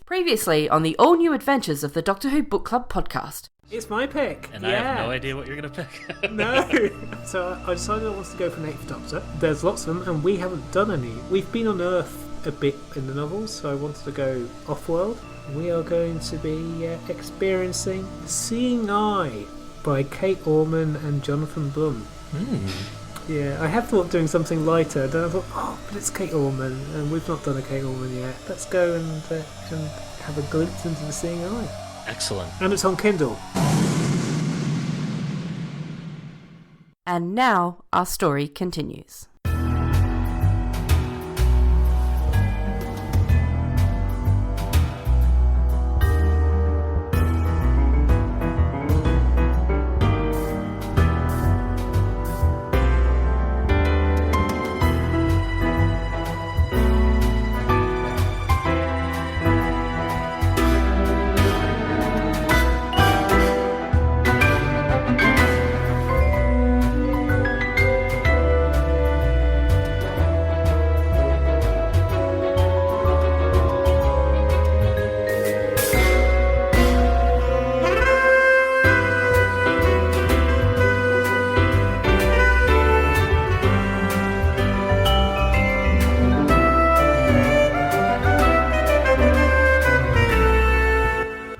Previously on the all-new adventures of the Doctor Who Book Club podcast. It's my pick. And I have no idea what you're going to pick. No. So I decided I wanted to go for an 8th Doctor. There's lots of them, and we haven't done any. We've been on Earth a bit in the novels, so I wanted to go off-world. We are going to be experiencing Seeing Eye by Kate Orman and Jonathan Blum. Yeah, I have thought of doing something lighter, then I thought, but it's Kate Orman, and we've not done a Kate Orman yet. Let's go and have a glimpse into the Seeing Eye. Excellent. And it's on Kindle. And now our story continues.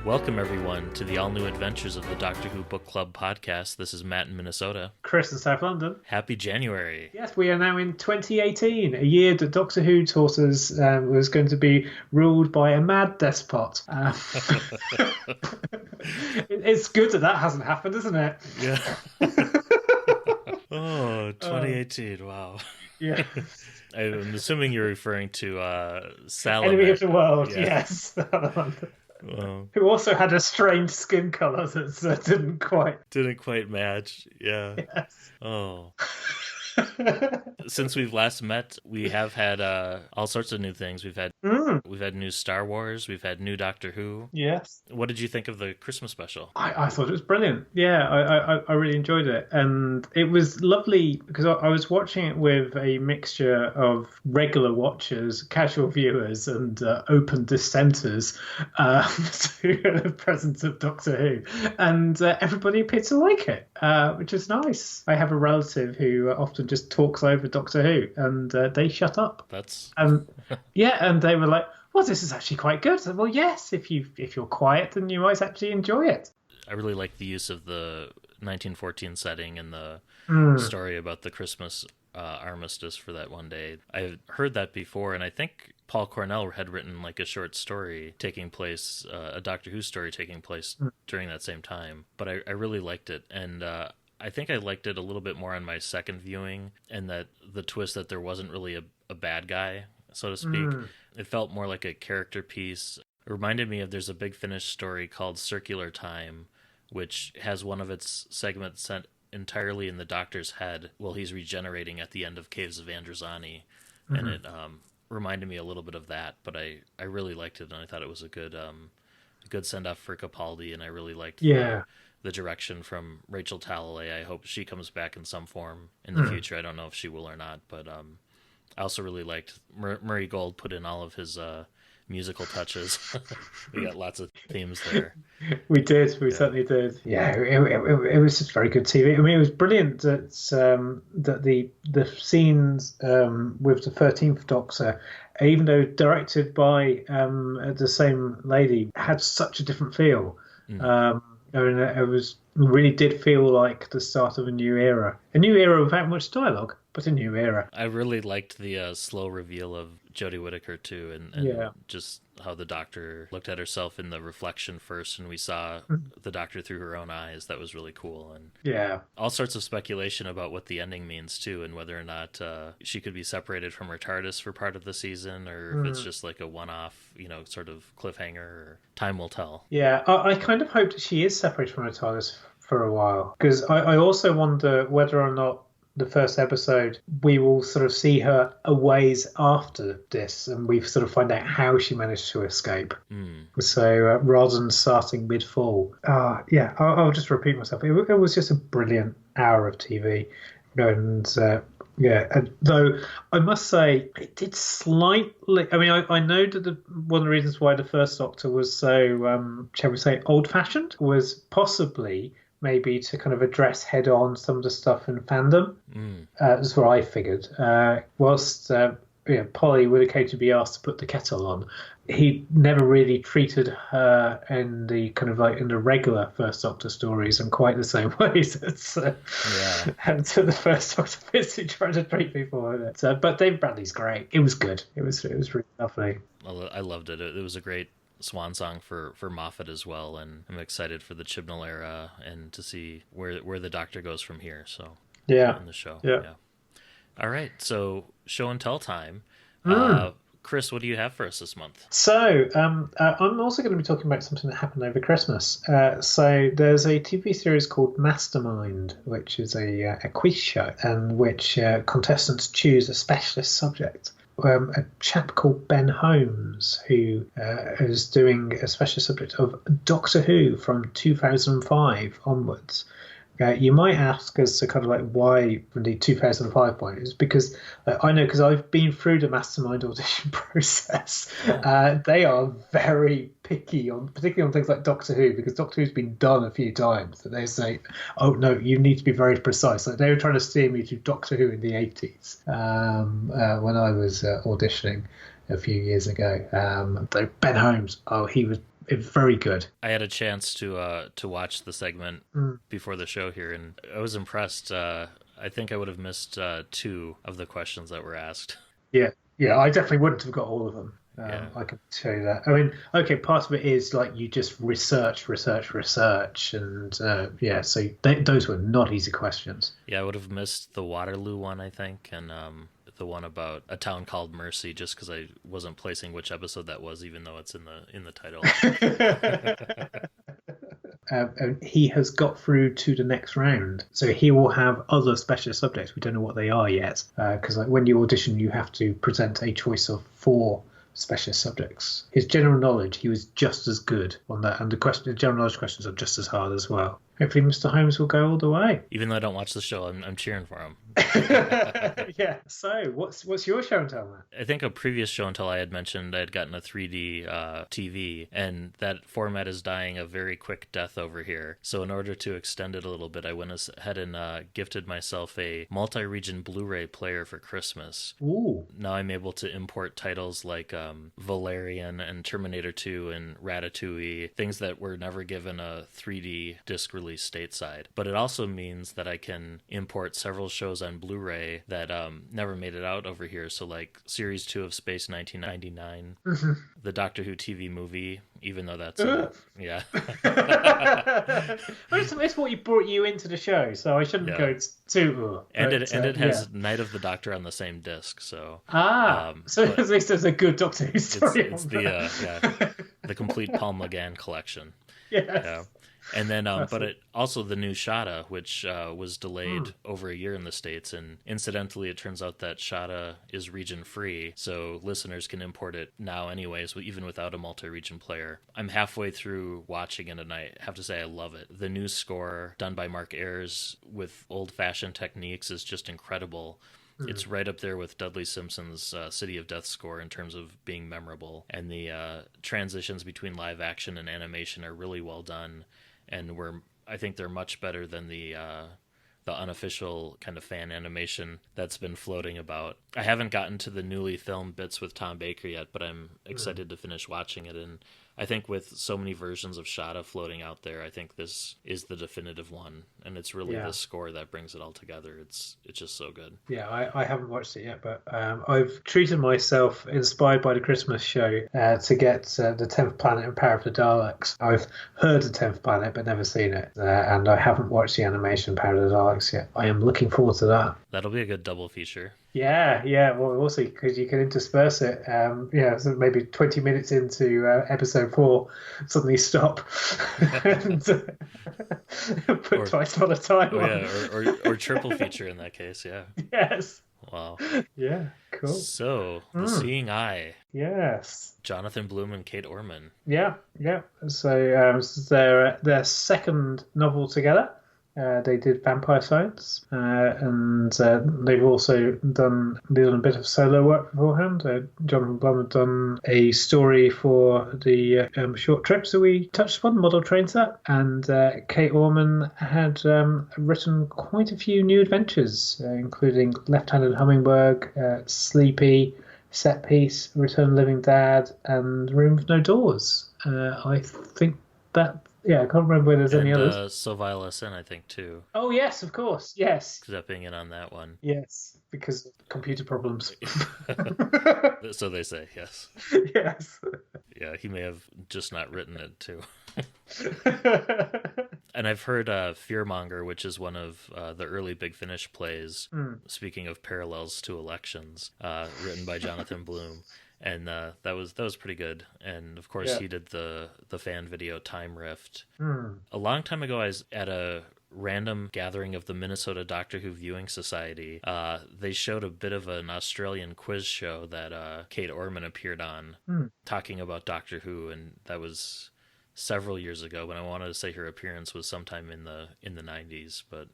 Welcome, everyone, to the all-new adventures of the Doctor Who Book Club podcast. This is Matt in Minnesota. Chris in South London. Happy January. Yes, we are now in 2018, a year that Doctor Who taught us was going to be ruled by a mad despot. It's good that hasn't happened, isn't it? Yeah. 2018, wow. Yeah. I'm assuming you're referring to Salah. Enemy of the World, Yeah. yes. Well, Who also had a strange skin colour that didn't quite match. Yeah. Yes. Oh. Since we've last met, we have had all sorts of new things. We've had new Star Wars. We've had new Doctor Who. Yes. What did you think of the Christmas special? I thought it was brilliant. Yeah, I really enjoyed it. And it was lovely because I was watching it with a mixture of regular watchers, casual viewers, and open dissenters to the presence of Doctor Who. And everybody appeared to like it, which is nice. I have a relative who often just talks over Doctor Who, and they shut up. That's... Yeah, and they were like, well, this is actually quite good. I said, well, yes, if you're quiet, then you might actually enjoy it. I really like the use of the 1914 setting and the story about the Christmas armistice for that one day. I've heard that before, and I think Paul Cornell had written like a short story taking place, a Doctor Who story taking place during that same time. But I really liked it, and I think I liked it a little bit more on my second viewing, and that the twist that there wasn't really a bad guy, so to speak. It felt more like a character piece. It reminded me of, there's a Big Finish story called Circular Time, which has one of its segments set entirely in the Doctor's head while he's regenerating at the end of Caves of Androzani. And it reminded me a little bit of that, but I really liked it, and I thought it was a good send-off for Capaldi, and I really liked the direction from Rachel Talalay. I hope she comes back in some form in the future. I don't know if she will or not, but I also really liked Murray Gold put in all of his musical touches. We got lots of themes there. We did. We certainly did. Yeah, it was just very good TV. I mean, it was brilliant that the scenes with the 13th Doctor, even though directed by the same lady, had such a different feel. I mean, it really did feel like the start of a new era without much dialogue, but a new era. I really liked the slow reveal of Jodie Whittaker too, and just how the Doctor looked at herself in the reflection first, and we saw the Doctor through her own eyes. That was really cool, and all sorts of speculation about what the ending means too, and whether or not she could be separated from her TARDIS for part of the season, or if it's just like a one-off, sort of cliffhanger. Or time will tell. Yeah, I kind of hope that she is separated from her TARDIS for a while, because I also wonder whether or not the first episode, we will sort of see her a ways after this, and we sort of find out how she managed to escape. So rather than starting mid-fall. I'll just repeat myself. It was just a brilliant hour of TV. And Yeah, and though I must say it did slightly. I mean, I know that one of the reasons why the first Doctor was so, shall we say, old-fashioned was possibly maybe to kind of address head-on some of the stuff in fandom. That's what I figured. Whilst Polly would occasionally be asked to put the kettle on, he never really treated her in the kind of like in the regular First Doctor stories in quite the same ways as to the First Doctor basically trying to treat people with it. But David Bradley's great. It was good. It was really lovely. I loved it. It was a great swan song for Moffat as well, and I'm excited for the Chibnall era and to see where the Doctor goes from here. So in the show. Yeah. All right, so show and tell time. Chris, what do you have for us this month? So, I'm also going to be talking about something that happened over Christmas. So, there's a TV series called Mastermind, which is a quiz show, in which contestants choose a specialist subject. A chap called Ben Holmes, who is doing a specialist subject of Doctor Who from 2005 onwards. You might ask as to kind of like why from the 2005 point is because I know because I've been through the Mastermind audition process. They are very picky on, particularly on things like Doctor Who, because Doctor Who's been done a few times. That they say, "Oh no, you need to be very precise." Like they were trying to steer me to Doctor Who in the 80s when I was auditioning a few years ago. Though Ben Holmes, he was. It's very good. I had a chance to watch the segment before the show here, and I was impressed. I think I would have missed 2 of the questions that were asked. Yeah, I definitely wouldn't have got all of them. I can tell you that. I mean, okay, part of it is like you just research, and so those were not easy questions. Yeah, I would have missed the Waterloo one, I think, and the one about a town called Mercy, just because I wasn't placing which episode that was, even though it's in the title. He has got through to the next round, so he will have other specialist subjects. We don't know what they are yet, because like when you audition, you have to present a choice of 4 specialist subjects. His general knowledge, he was just as good on that, and the general knowledge questions are just as hard as well. Hopefully Mr. Holmes will go all the way. Even though I don't watch the show, I'm cheering for him. Yeah. So, what's your show and tell, man? I think a previous show and tell I had mentioned I had gotten a 3D TV, and that format is dying a very quick death over here. So in order to extend it a little bit, I went ahead and gifted myself a multi-region Blu-ray player for Christmas. Ooh. Now I'm able to import titles like Valerian and Terminator 2 and Ratatouille, things that were never given a 3D disc release stateside. But it also means that I can import several shows on Blu-ray that never made it out over here. So like Series 2 of Space 1999, the Doctor Who TV movie, even though that's yeah. It's what brought you into the show, so I shouldn't go too. And it has Night of the Doctor on the same disc, so so at least there's a good Doctor Who story. It's the complete Paul McGann collection. Yes. Yeah. And then, but also the new Shada, which was delayed over a year in the States. And incidentally, it turns out that Shada is region-free, so listeners can import it now anyways, even without a multi-region player. I'm halfway through watching it, and I have to say I love it. The new score done by Mark Ayres with old-fashioned techniques is just incredible. It's right up there with Dudley Simpson's City of Death score in terms of being memorable. And the transitions between live action and animation are really well done. And I think they're much better than the unofficial kind of fan animation that's been floating about. I haven't gotten to the newly filmed bits with Tom Baker yet, but I'm excited to finish watching it. And I think with so many versions of Shada floating out there, I think this is the definitive one. And it's really the score that brings it all together. It's just so good. Yeah, I haven't watched it yet, but I've treated myself, inspired by the Christmas show, to get the 10th Planet and Power of the Daleks. I've heard the 10th Planet, but never seen it. And I haven't watched the animation Power of the Daleks yet. I am looking forward to that. That'll be a good double feature. Yeah, well, we'll see, because you can intersperse it. So maybe 20 minutes into episode 4, suddenly stop and put twice on a time. Or triple feature in that case, yeah. Yes. Wow. Yeah, cool. So, The Seeing Eye. Yes. Jonathan Blum and Kate Orman. Yeah. So this is their second novel together. They did Vampire Science, and they've also done a bit of solo work beforehand. Jonathan Blum had done a story for the short trips that we touched upon, Model Train Set, and Kate Orman had written quite a few new adventures, including Left-Handed Hummingbird, Sleepy, Set Piece, Return of the Living Dad, and Room with No Doors. I think that, yeah, I can't remember whether there's any others. So Vile Sin, I think, too. Oh, yes, of course, yes. Stepping in on that one. Yes, because of computer problems. So they say, yes. Yes. Yeah, he may have just not written it, too. And I've heard Fearmonger, which is one of the early Big Finish plays, speaking of parallels to elections, written by Jonathan Blum. And that was pretty good. And of course, he did the fan video Time Rift. A long time ago, I was at a random gathering of the Minnesota Doctor Who Viewing Society. They showed a bit of an Australian quiz show that Kate Orman appeared on, talking about Doctor Who, and that was several years ago, but I wanted to say her appearance was sometime in the 90s, but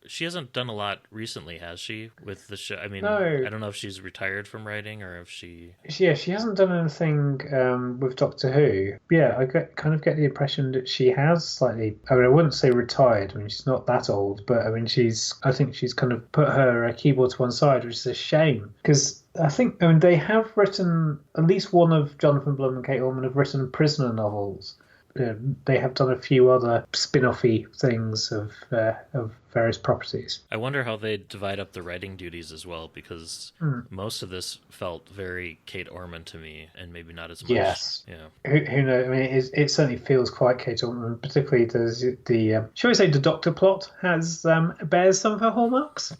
she hasn't done a lot recently, has she, with the show? I mean, no. I don't know if she's retired from writing or if she hasn't done anything with Doctor Who. Yeah, I kind of get the impression that she has slightly, I mean, I wouldn't say retired, I mean, she's not that old, but I mean, I think she's kind of put her keyboard to one side, which is a shame, because they have written, at least one of Jonathan Blum and Kate Orman have written prisoner novels. They have done a few other spin-off-y things of various properties. I wonder how they divide up the writing duties as well, because most of this felt very Kate Orman to me, and maybe not as much. Yes. Yeah. Who knows? I mean, it certainly feels quite Kate Orman, particularly does the shall we say the Doctor plot bears some of her hallmarks.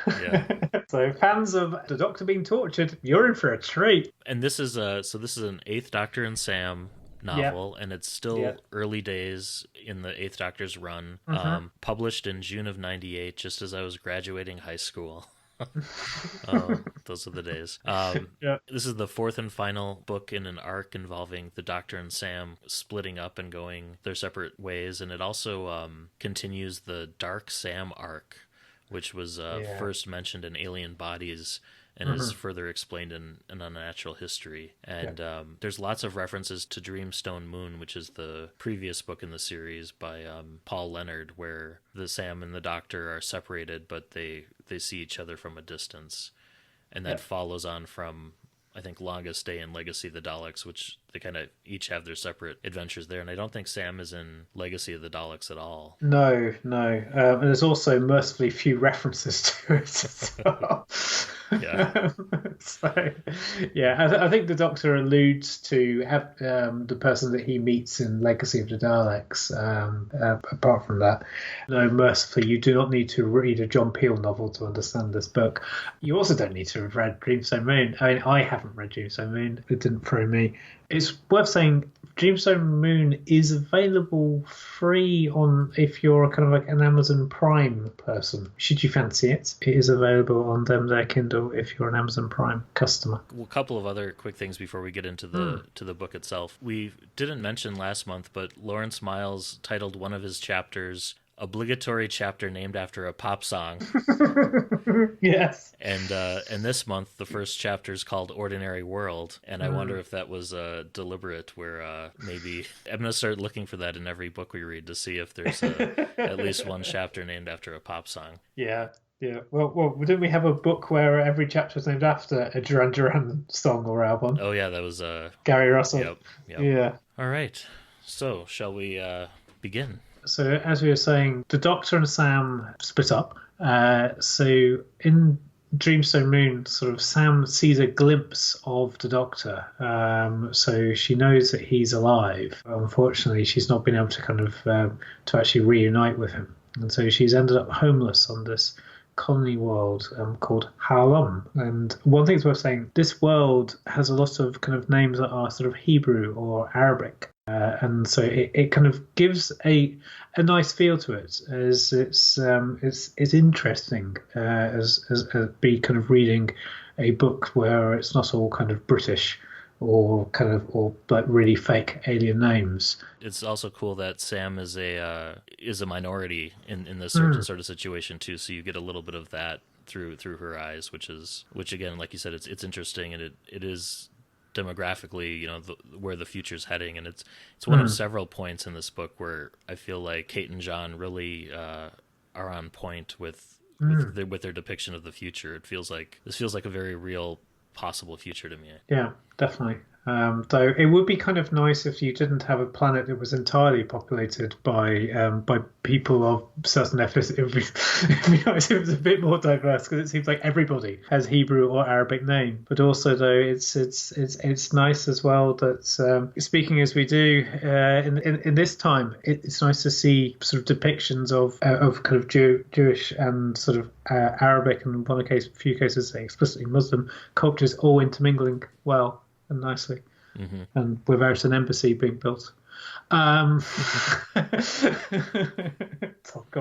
Yeah. So fans of the Doctor being tortured, you're in for a treat. And this is an Eighth Doctor and Sam novel, and it's still early days in the Eighth Doctor's run. Published in June of '98, just as I was graduating high school. Those are the days. This is the fourth and final book in an arc involving the Doctor and Sam splitting up and going their separate ways, and it also continues the Dark Sam arc, which was first mentioned in Alien Bodies and is further explained in Unnatural History. And there's lots of references to Dreamstone Moon, which is the previous book in the series by Paul Leonard, where the Sam and the Doctor are separated, but they see each other from a distance. And that follows on from, I think, Longest Day and Legacy of the Daleks, which they kind of each have their separate adventures there. And I don't think Sam is in Legacy of the Daleks at all. No. And there's also mercifully few references to it as well. Yeah. I think the Doctor alludes to the person that he meets in Legacy of the Daleks. Apart from that, no, mercifully, you do not need to read a John Peel novel to understand this book. You also don't need to have read Dreamstone Moon. I mean, I haven't read Dreamstone Moon. It didn't throw me. It's worth saying Dreamstone Moon is available free if you're kind of like an Amazon Prime person. Should you fancy it, it is available on their Kindle if you're an Amazon Prime customer. Well, a couple of other quick things before we get into the book itself. We didn't mention last month, but Lawrence Miles titled one of his chapters Obligatory Chapter Named After a Pop Song. Yes. And this month, the first chapter is called Ordinary World, and I wonder if that was deliberate, where maybe I'm going to start looking for that in every book we read to see if there's at least one chapter named after a pop song. Yeah. Well, didn't we have a book where every chapter was named after a Duran Duran song or album? Oh, yeah, that was... Gary Russell. Yep. Yeah. All right. So, shall we begin? So, as we were saying, the Doctor and Sam split up. So, in Dreamstone Moon, sort of Sam sees a glimpse of the Doctor. So she knows that he's alive. Unfortunately, she's not been able to kind of to actually reunite with him, and so she's ended up homeless on this colony world called Harlem. And one thing's worth saying: this world has a lot of kind of names that are sort of Hebrew or Arabic. And so it kind of gives a nice feel to it, as it's interesting as be kind of reading a book where it's not all kind of British or like really fake alien names. It's also cool that Sam is a minority in this Mm, sort of situation too. So you get a little bit of that through her eyes, which again, like you said, it's interesting, and it is demographically, where the future's heading, and it's one of several points in this book where I feel like Kate and John really are on point with their depiction of the future. This feels like a very real possible future to me. yeah, definitely. Though it would be kind of nice if you didn't have a planet that was entirely populated by people of certain ethnicity. It'd be nice if it was a bit more diverse, because it seems like everybody has Hebrew or Arabic name. But also, though, it's nice as well that speaking as we do in this time, it's nice to see sort of depictions of kind of Jewish and sort of Arabic, and in one case, a few cases explicitly Muslim cultures all intermingling well and nicely, and without an embassy being built. Topical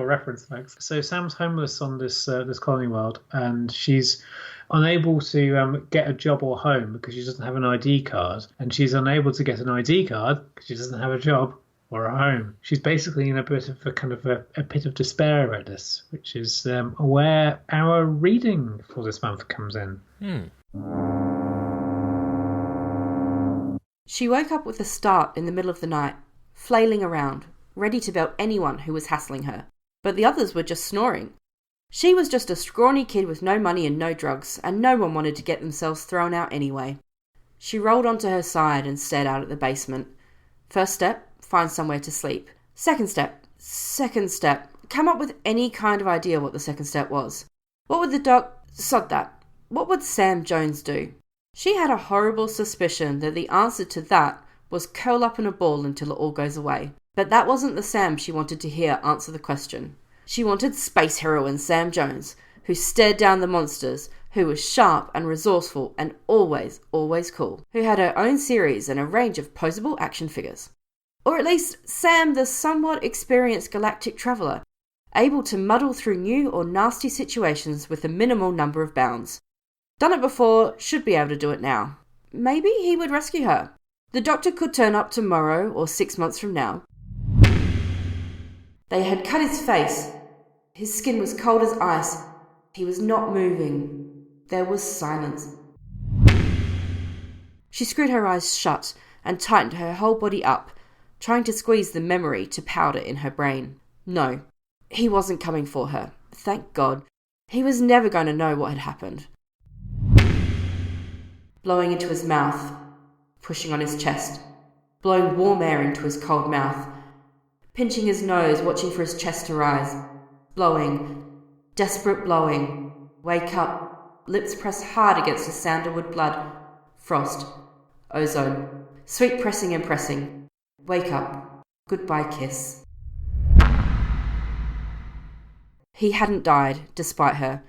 reference, thanks. So Sam's homeless on this colony world, and she's unable to get a job or home because she doesn't have an ID card, and she's unable to get an ID card because she doesn't have a job or a home. She's basically in a bit of a pit of despair about this, which is where our reading for this month comes in. She woke up with a start in the middle of the night, flailing around, ready to belt anyone who was hassling her. But the others were just snoring. She was just a scrawny kid with no money and no drugs, and no one wanted to get themselves thrown out anyway. She rolled onto her side and stared out at the basement. First step, find somewhere to sleep. Second step, come up with any kind of idea what the second step was. What would sod that. What would Sam Jones do? She had a horrible suspicion that the answer to that was curl up in a ball until it all goes away. But that wasn't the Sam she wanted to hear answer the question. She wanted space heroine Sam Jones, who stared down the monsters, who was sharp and resourceful and always, always cool, who had her own series and a range of posable action figures. Or at least Sam, the somewhat experienced galactic traveller, able to muddle through new or nasty situations with a minimal number of bounds. Done it before, should be able to do it now. Maybe he would rescue her. The doctor could turn up tomorrow or 6 months from now. They had cut his face. His skin was cold as ice. He was not moving. There was silence. She screwed her eyes shut and tightened her whole body up, trying to squeeze the memory to powder in her brain. No, he wasn't coming for her. Thank God. He was never going to know what had happened. Blowing into his mouth, pushing on his chest, blowing warm air into his cold mouth, pinching his nose, watching for his chest to rise, blowing, desperate blowing, wake up, lips pressed hard against the sandalwood blood, frost, ozone, sweet pressing and pressing, wake up, goodbye kiss. He hadn't died, despite her.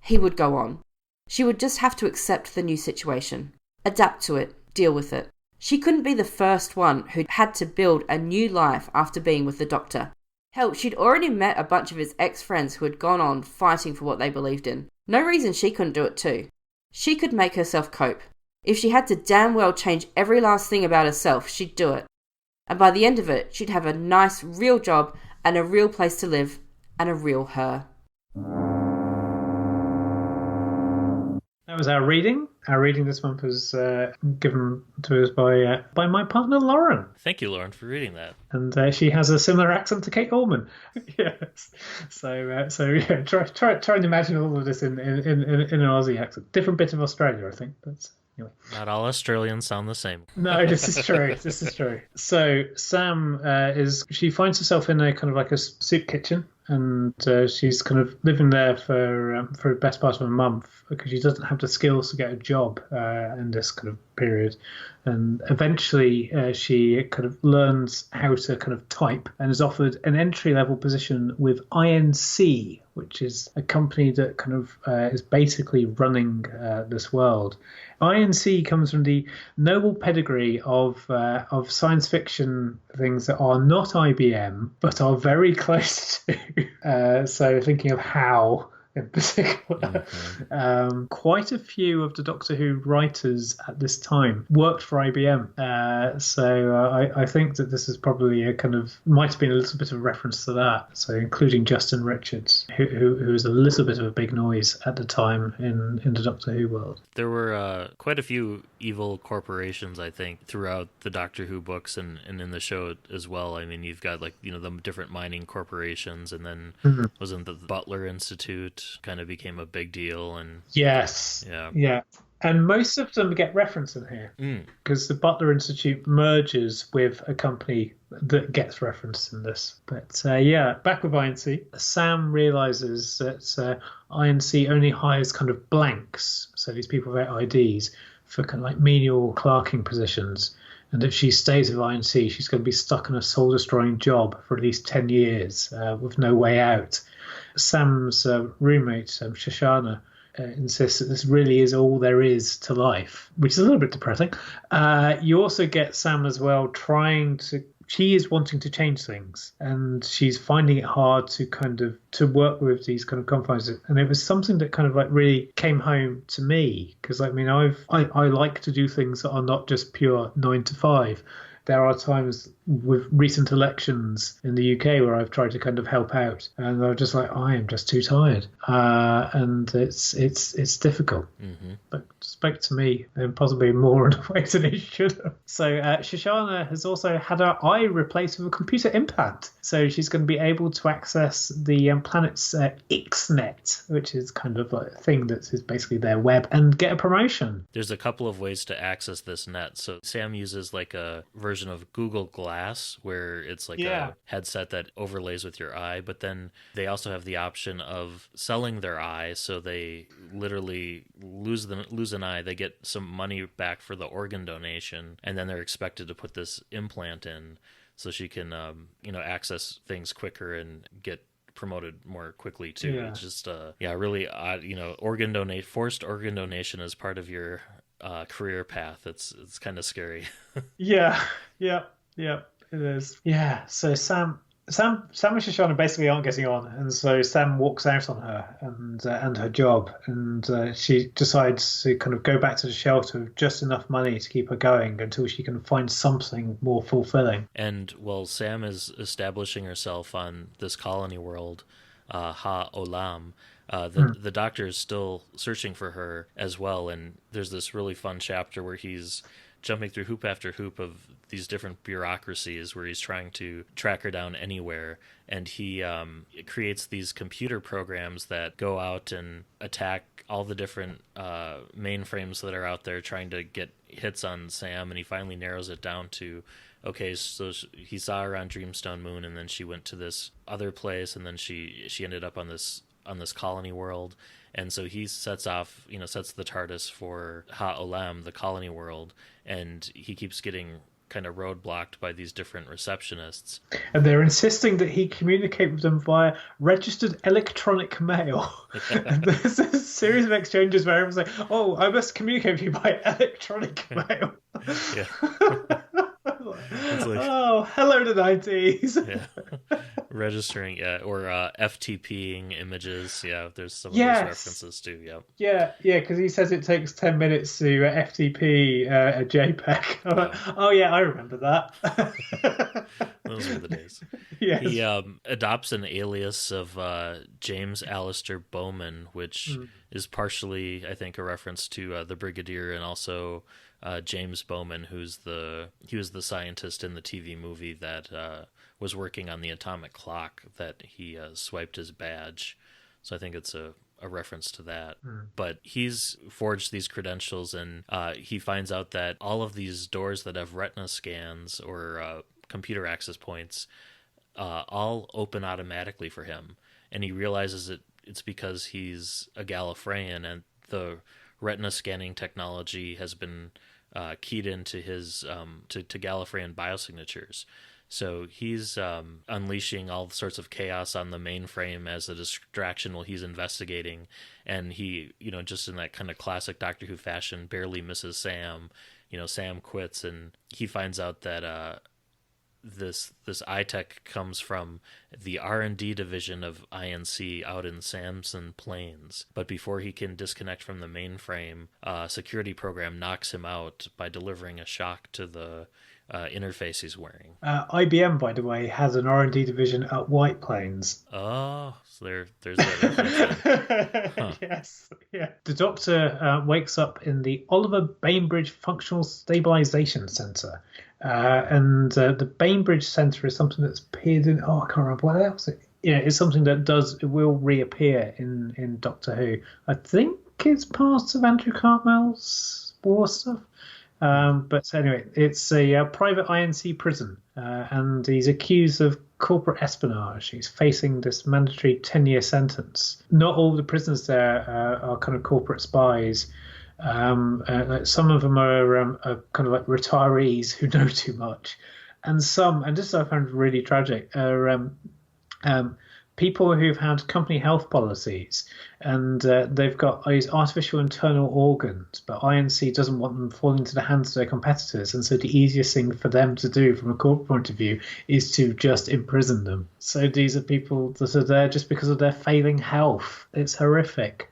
He would go on. She would just have to accept the new situation, adapt to it, deal with it. She couldn't be the first one who'd had to build a new life after being with the doctor. Hell, she'd already met a bunch of his ex-friends who had gone on fighting for what they believed in. No reason she couldn't do it too. She could make herself cope. If she had to damn well change every last thing about herself, she'd do it. And by the end of it, she'd have a nice, real job and a real place to live and a real her. That was our reading. Our reading this month was given to us by my partner Lauren. Thank you, Lauren, for reading that. And she has a similar accent to Kate Orman. Yes. So yeah, try and imagine all of this in an Aussie accent. Different bit of Australia, I think. But anyway. Not all Australians sound the same. No, this is true. This is true. So Sam she finds herself in a kind of like a soup kitchen. And she's kind of living there for the best part of a month because she doesn't have the skills to get a job in this kind of period. And eventually she kind of learns how to kind of type and is offered an entry-level position with INC, which is a company that kind of is basically running this world. INC comes from the noble pedigree of science fiction things that are not IBM but are very close to. So thinking of HAL in particular. Quite a few of the Doctor Who writers at this time worked for IBM. I think that this is probably a kind of, might have been a little bit of a reference to that. So including Justin Richards, who was a little bit of a big noise at the time in the Doctor Who world. There were quite a few evil corporations, I think, throughout the Doctor Who books and in the show as well. I mean, you've got like, the different mining corporations, and then wasn't the Butler Institute kind of became a big deal, and yes, yeah. And most of them get referenced in here because the Butler Institute merges with a company that gets referenced in this. But back with INC, Sam realizes that INC only hires kind of blanks, so these people without IDs, for kind of like menial clerking positions. And if she stays with INC, she's going to be stuck in a soul-destroying job for at least 10 years with no way out. Sam's roommate, Shoshana, insists that this really is all there is to life, which is a little bit depressing. You also get Sam as well she is wanting to change things, and she's finding it hard to work with these kind of confines. And it was something that kind of like really came home to me, because I mean, I like to do things that are not just pure 9 to 5. There are times with recent elections in the UK where I've tried to kind of help out, and I'm just like, I am just too tired, and it's difficult. But spoke to me, and possibly more in a way than it should have. So Shoshana has also had her eye replaced with a computer implant, so she's going to be able to access the planet's Ixnet, which is kind of like a thing that is basically their web, and get a promotion. There's a couple of ways to access this net. So Sam uses like a version of Google Glass, where it's like a headset that overlays with your eye, but then they also have the option of selling their eye, so they literally lose an eye, they get some money back for the organ donation, and then they're expected to put this implant in so she can access things quicker and get promoted more quickly too. It's just really odd, forced organ donation as part of your career path. It's kind of scary. Yeah, it is. Yeah, so Sam and Shoshana basically aren't getting on, and so Sam walks out on her and her job, and she decides to kind of go back to the shelter with just enough money to keep her going until she can find something more fulfilling. And while Sam is establishing herself on this colony world, Ha-Olam, the Doctor is still searching for her as well, and there's this really fun chapter where he's jumping through hoop after hoop of these different bureaucracies where he's trying to track her down anywhere, and he creates these computer programs that go out and attack all the different mainframes that are out there trying to get hits on Sam, and he finally narrows it down to, okay, so he saw her on Dreamstone Moon, and then she went to this other place, and then she ended up on this colony world. And so he sets the TARDIS for Ha-Olam, the colony world, and he keeps getting kind of roadblocked by these different receptionists. And they're insisting that he communicate with them via registered electronic mail. And there's a series of exchanges where everyone's like, oh, I must communicate with you by electronic mail. Like, oh, hello to the 90s. Registering, or FTPing images. There's some of those references too. Because he says it takes 10 minutes to FTP a JPEG. Like, oh yeah, I remember that. Those were the days. Yes. He adopts an alias of James Alistair Bowman, which is partially, I think, a reference to the Brigadier, and also James Bowman, he was the scientist in the TV movie that was working on the atomic clock that he swiped his badge. So I think it's a reference to that. But he's forged these credentials, and he finds out that all of these doors that have retina scans or computer access points all open automatically for him. And he realizes it's because he's a Gallifreyan, and the retina scanning technology has been keyed into his to Gallifreyan biosignatures. So he's unleashing all sorts of chaos on the mainframe as a distraction while he's investigating, and he, just in that kind of classic Doctor Who fashion, barely misses Sam. Sam quits, and he finds out that this iTech comes from the R&D division of INC out in Samson Plains. But before he can disconnect from the mainframe, a security program knocks him out by delivering a shock to the interface he's wearing. IBM, by the way, has an R&D division at White Plains. Oh, so there's that reference then. Huh. Yes, yeah. The Doctor wakes up in the Oliver Bainbridge Functional Stabilization Center. And the Bainbridge Center is something that's appeared in... Oh, I can't remember what else. It's something that will reappear in Doctor Who. I think it's part of Andrew Cartmell's war stuff. But anyway, it's a private INC prison, and he's accused of corporate espionage. He's facing this mandatory 10-year sentence. Not all the prisoners there are kind of corporate spies. Some of them are kind of like retirees who know too much, and some, and this I found really tragic, are people who've had company health policies, and they've got these artificial internal organs, but INC doesn't want them falling into the hands of their competitors, and so the easiest thing for them to do from a corporate point of view is to just imprison them. So these are people that are there just because of their failing health. It's horrific.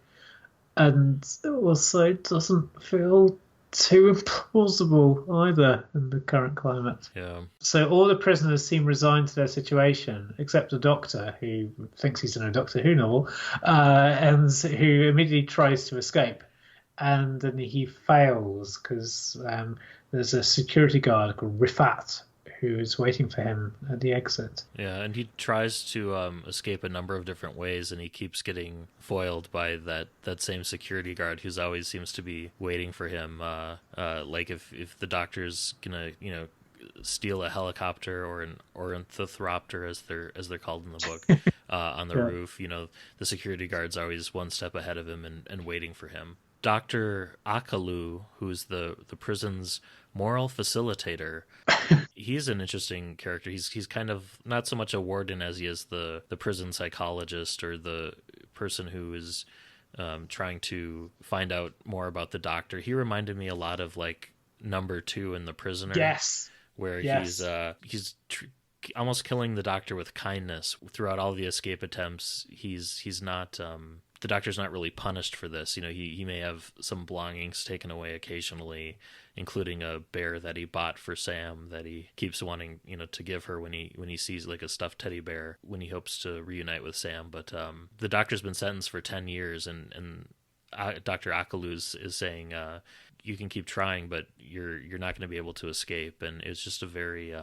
And also it doesn't feel too implausible either in the current climate. Yeah. So all the prisoners seem resigned to their situation, except the Doctor, who thinks he's in a Doctor Who novel, and who immediately tries to escape. And then he fails because there's a security guard called Rifat who is waiting for him at the exit. Yeah, and he tries to escape a number of different ways, and he keeps getting foiled by that same security guard who's always seems to be waiting for him. Like if the Doctor's gonna, steal a helicopter or an ornithopter as they're called in the book on the roof, the security guard's always one step ahead of him and waiting for him. Dr. Akalu, who's the prison's moral facilitator, he's an interesting character. He's kind of not so much a warden as he is the prison psychologist, or the person who is trying to find out more about the Doctor. He reminded me a lot of like number 2 in The Prisoner. Yes. Where he's almost killing the Doctor with kindness throughout all the escape attempts. He's not the Doctor's not really punished for this. He may have some belongings taken away occasionally, including a bear that he bought for Sam that he keeps wanting, to give her when he sees like a stuffed teddy bear when he hopes to reunite with Sam. But the Doctor's been sentenced for 10 years, and Dr. Akalu is saying, you can keep trying, but you're not going to be able to escape. And it's just a very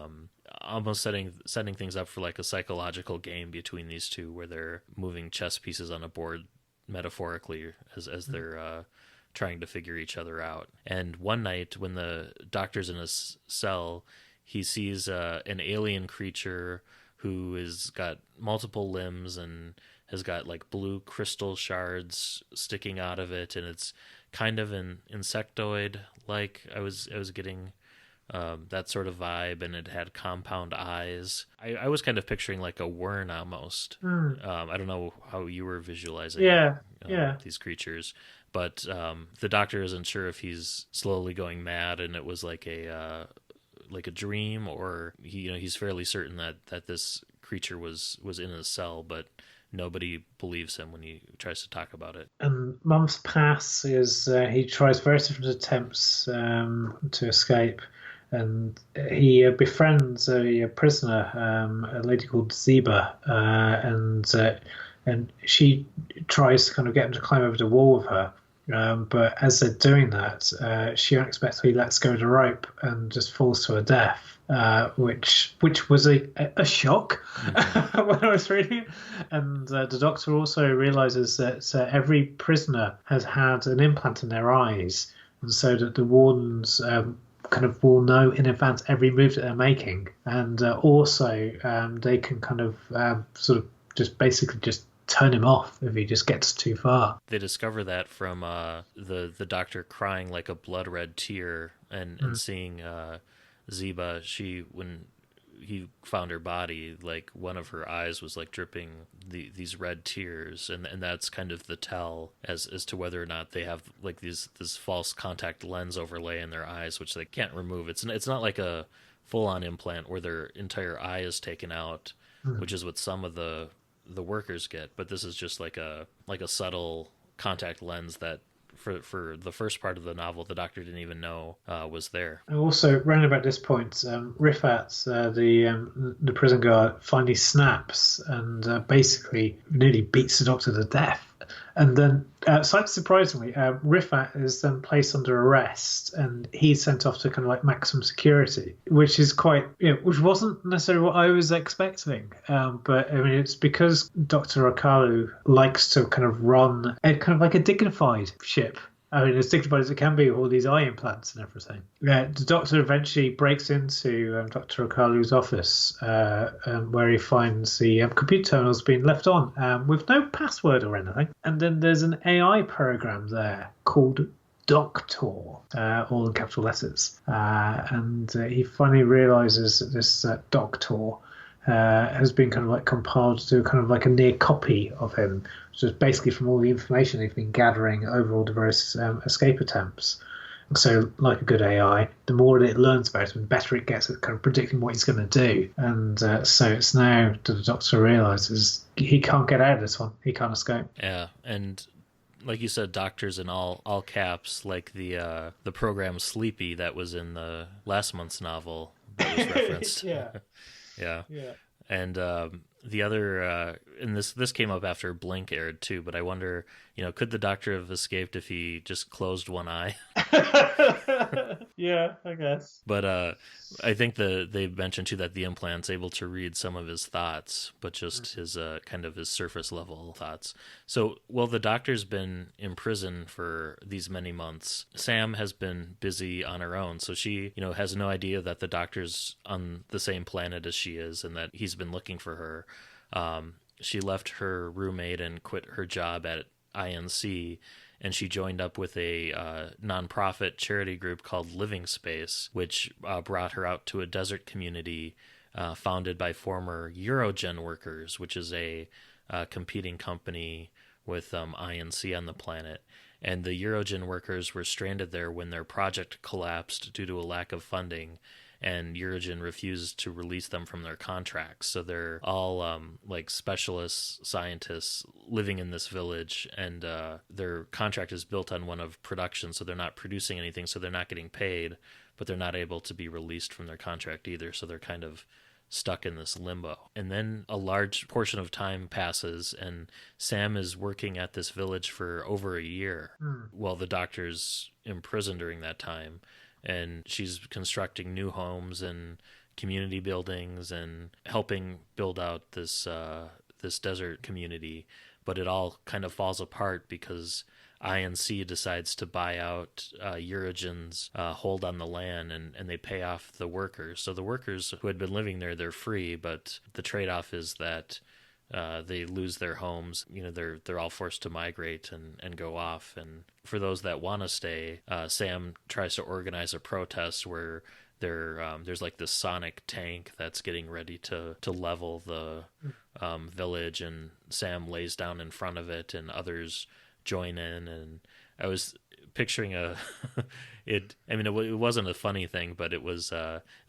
almost setting things up for like a psychological game between these two, where they're moving chess pieces on a board metaphorically as they're trying to figure each other out. And one night when the Doctor's in a cell, he sees an alien creature who has got multiple limbs and has got like blue crystal shards sticking out of it, and it's kind of an insectoid like. I was getting that sort of vibe, and it had compound eyes. I was kind of picturing like a Wern almost. I don't know how you were visualizing these creatures, but the Doctor isn't sure if he's slowly going mad and it was like a dream, or he's fairly certain that this creature was in his cell, but nobody believes him when he tries to talk about it. And months pass as he tries various different attempts to escape, and he befriends a prisoner, a lady called Zeba, and she tries to kind of get him to climb over the wall with her. But as they're doing that, she unexpectedly lets go of the rope and just falls to her death, which was a shock when I was reading it. And the Doctor also realizes that every prisoner has had an implant in their eyes, and so that the wardens kind of will know in advance every move that they're making, and also they can kind of sort of just basically just turn him off if he just gets too far. They discover that from the Doctor crying like a blood red tear and seeing Zeba. When he found her body, like one of her eyes was like dripping these red tears, and that's kind of the tell as to whether or not they have like this false contact lens overlay in their eyes, which they can't remove. It's not like a full-on implant where their entire eye is taken out, which is what some of the workers get. But this is just like a subtle contact lens that for the first part of the novel, the doctor didn't even know was there. And also, round about this point, Rifat, the prison guard, finally snaps and basically nearly beats the doctor to death. And then, slightly surprisingly, Rifat is then placed under arrest, and he's sent off to kind of like maximum security, which is quite, which wasn't necessarily what I was expecting. But I mean, it's because Dr. Okalu likes to kind of run a kind of like a dignified ship. I mean, as dignified as it can be with all these eye implants and everything. The doctor eventually breaks into Dr. Okalu's office, where he finds the computer terminals being left on with no password or anything. And then there's an AI program there called Doctor, all in capital letters. And he finally realizes that this Doctor has been kind of like compiled to do kind of like a near copy of him, which is basically from all the information they've been gathering over all the various escape attempts. And so, like a good AI, the more that it learns about him, the better it gets at kind of predicting what he's going to do. And so it's now that the Doctor realizes he can't get out of this one. He can't escape. Yeah, and like you said, doctors in all caps, like the program Sleepy that was in the last month's novel that was referenced. Yeah. Yeah. Yeah. And the other, and this came up after Blink aired too, but I wonder, could the doctor have escaped if he just closed one eye? Yeah, I guess. But I think they mentioned too that the implant's able to read some of his thoughts, but just his kind of his surface level thoughts. So while the doctor's been in prison for these many months, Sam has been busy on her own. So she, has no idea that the doctor's on the same planet as she is and that he's been looking for her. She left her roommate and quit her job at INC, and she joined up with a nonprofit charity group called Living Space, which brought her out to a desert community founded by former Eurogen workers, which is a competing company with INC on the planet. And the Eurogen workers were stranded there when their project collapsed due to a lack of funding, and Eurogen refused to release them from their contracts. So they're all like specialists, scientists living in this village, and their contract is built on one of production, so they're not producing anything, so they're not getting paid, but they're not able to be released from their contract either, so they're kind of stuck in this limbo. And then a large portion of time passes, and Sam is working at this village for over a year while the doctor's in prison during that time. And she's constructing new homes and community buildings and helping build out this desert community. But it all kind of falls apart because INC decides to buy out Eurogen's hold on the land, and they pay off the workers. So the workers who had been living there, they're free, but the trade-off is that they lose their homes. They're all forced to migrate and go off. And for those that want to stay, Sam tries to organize a protest where there's like this sonic tank that's getting ready to level the village, and Sam lays down in front of it, and others join in. And I was picturing it wasn't a funny thing, but it was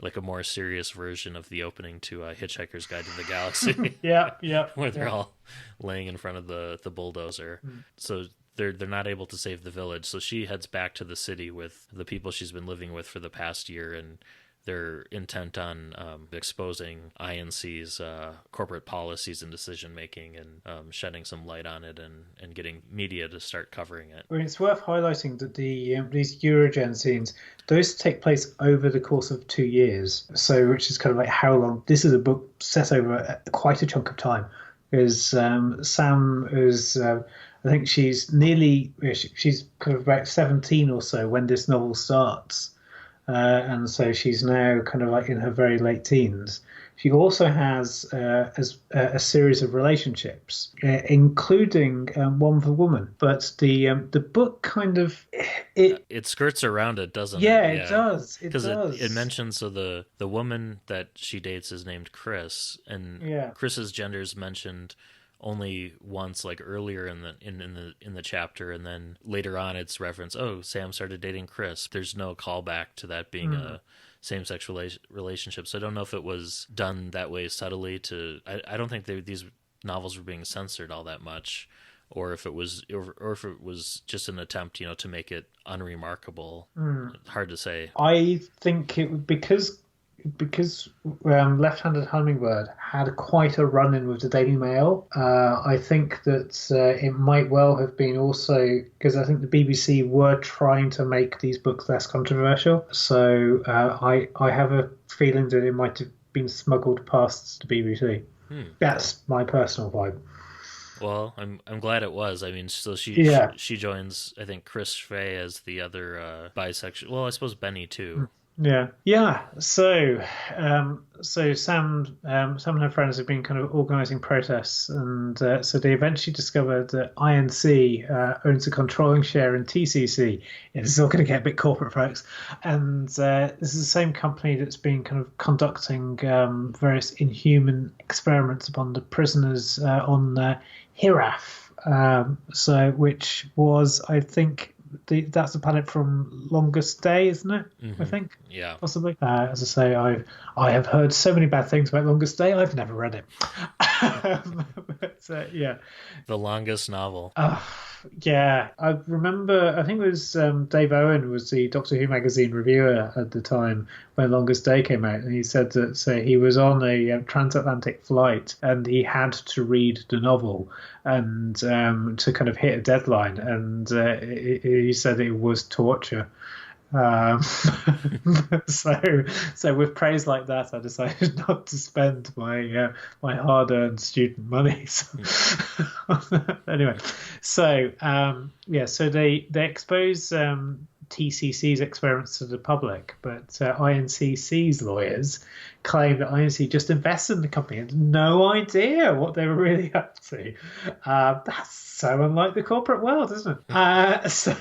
like a more serious version of the opening to Hitchhiker's Guide to the Galaxy. Yeah. Where they're all laying in front of the bulldozer. So they're not able to save the village, so she heads back to the city with the people she's been living with for the past year, and they're intent on exposing INC's corporate policies and decision making, and shedding some light on it, and getting media to start covering it. I mean, it's worth highlighting that these Eurogen scenes, those take place over the course of 2 years. So, which is kind of like how long. This is a book set over quite a chunk of time. Because Sam is, I think she's she's kind of about 17 or so when this novel starts. And so she's now kind of like in her very late teens. She also has a series of relationships, including one with a woman. But the book kind of it skirts around it, doesn't it? Yeah, it does. Because it mentions the woman that she dates is named Chris, and Chris's gender is mentioned only once, like earlier in the chapter, and then later on it's referenced, Sam started dating Chris. There's no callback to that being a same-sex relationships. I don't know if it was done that way subtly I don't think these novels were being censored all that much, or if it was just an attempt, to make it unremarkable. Hard to say. I think it because Left-Handed Hummingbird had quite a run-in with the Daily Mail. I think that it might well have been also because I think the BBC were trying to make these books less controversial. So I have a feeling that it might have been smuggled past the BBC. That's my personal vibe. Well, I'm glad it was. I mean, so she joins, I think, Chris Fay as the other bisexual. Well, I suppose Benny too. Yeah. So Sam and her friends have been kind of organising protests, and so they eventually discovered that INC owns a controlling share in TCC. It's all going to get a bit corporate, folks. And this is the same company that's been kind of conducting various inhuman experiments upon the prisoners on Hiraf. Which was, I think, that's the planet from Longest Day, isn't it? I think. Yeah. Possibly. As I say, I have heard so many bad things about Longest Day. I've never read it. But yeah. The longest novel. Yeah. I remember, I think it was Dave Owen was the Doctor Who magazine reviewer at the time when Longest Day came out, and he said that he was on a transatlantic flight and he had to read the novel and to kind of hit a deadline, and he said it was torture. So with praise like that, I decided not to spend my hard-earned student money. Anyway, so they expose TCC's experiments to the public, but INCC's lawyers claim that INC just invested in the company and had no idea what they were really up to. That's so unlike the corporate world, isn't it? So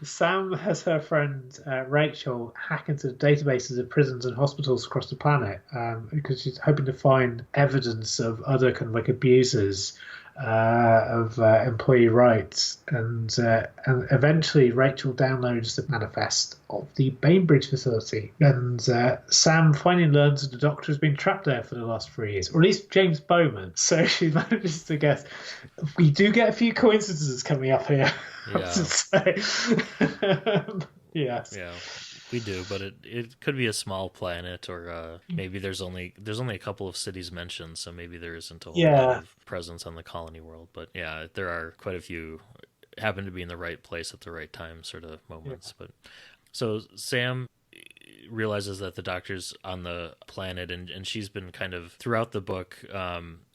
Sam has her friend Rachel hack into the databases of prisons and hospitals across the planet because she's hoping to find evidence of other kind of like abusers of employee rights, and eventually Rachel downloads the manifest of the Bainbridge facility, and Sam finally learns that the Doctor has been trapped there for the last 3 years, or at least James Bowman. So she manages to guess. We do get a few coincidences coming up here. I have to say. Yes. Yeah. We do, but it could be a small planet, or maybe there's only a couple of cities mentioned, so maybe there isn't a whole lot of presence on the colony world. But yeah, there are quite a few happen to be in the right place at the right time sort of moments. Yeah. But so Sam realizes that the Doctor's on the planet, and she's been kind of throughout the book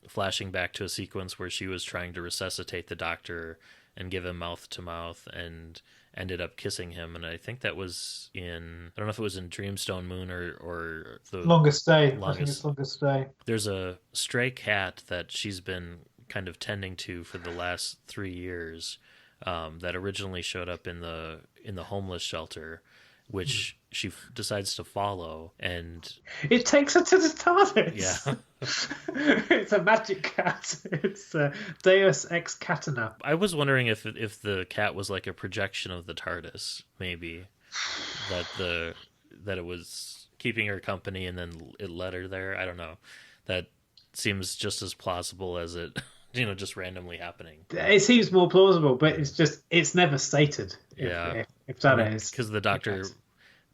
flashing back to a sequence where she was trying to resuscitate the Doctor and give him mouth to mouth, and ended up kissing him. And I think that was in, I don't know if it was in Dreamstone Moon or the Longest Day. I think it's Longest Day. There's a stray cat that she's been kind of tending to for the last 3 years that originally showed up in the homeless shelter, which she decides to follow, and it takes her to the TARDIS. Yeah. It's a magic cat. It's Deus ex Catena. I was wondering if the cat was like a projection of the TARDIS, maybe that it was keeping her company and then it led her there. I don't know. That seems just as plausible as it just randomly happening. It seems more plausible, but it's never stated. If that is, because the Doctor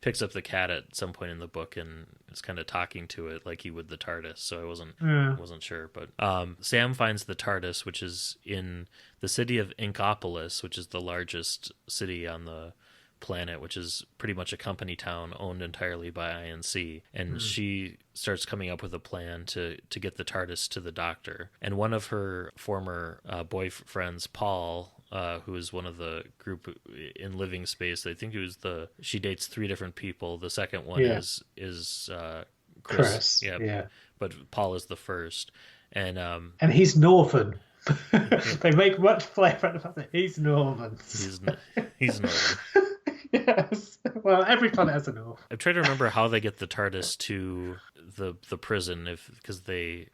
picks up the cat at some point in the book and is kind of talking to it like he would the TARDIS. So I wasn't sure, but Sam finds the TARDIS, which is in the city of Inkopolis, which is the largest city on the planet, which is pretty much a company town owned entirely by INC, and she starts coming up with a plan to get the TARDIS to the Doctor. And one of her former boyfriends, Paul, who is one of the group in Living Space, I think she dates 3 different people. The second one is Chris. Yeah, but Paul is the first, and he's Northern. They make much play about the fact that he's Northern. He's Northern. Yes. Well, every planet has a north. I'm trying to remember how they get the TARDIS to the prison, because I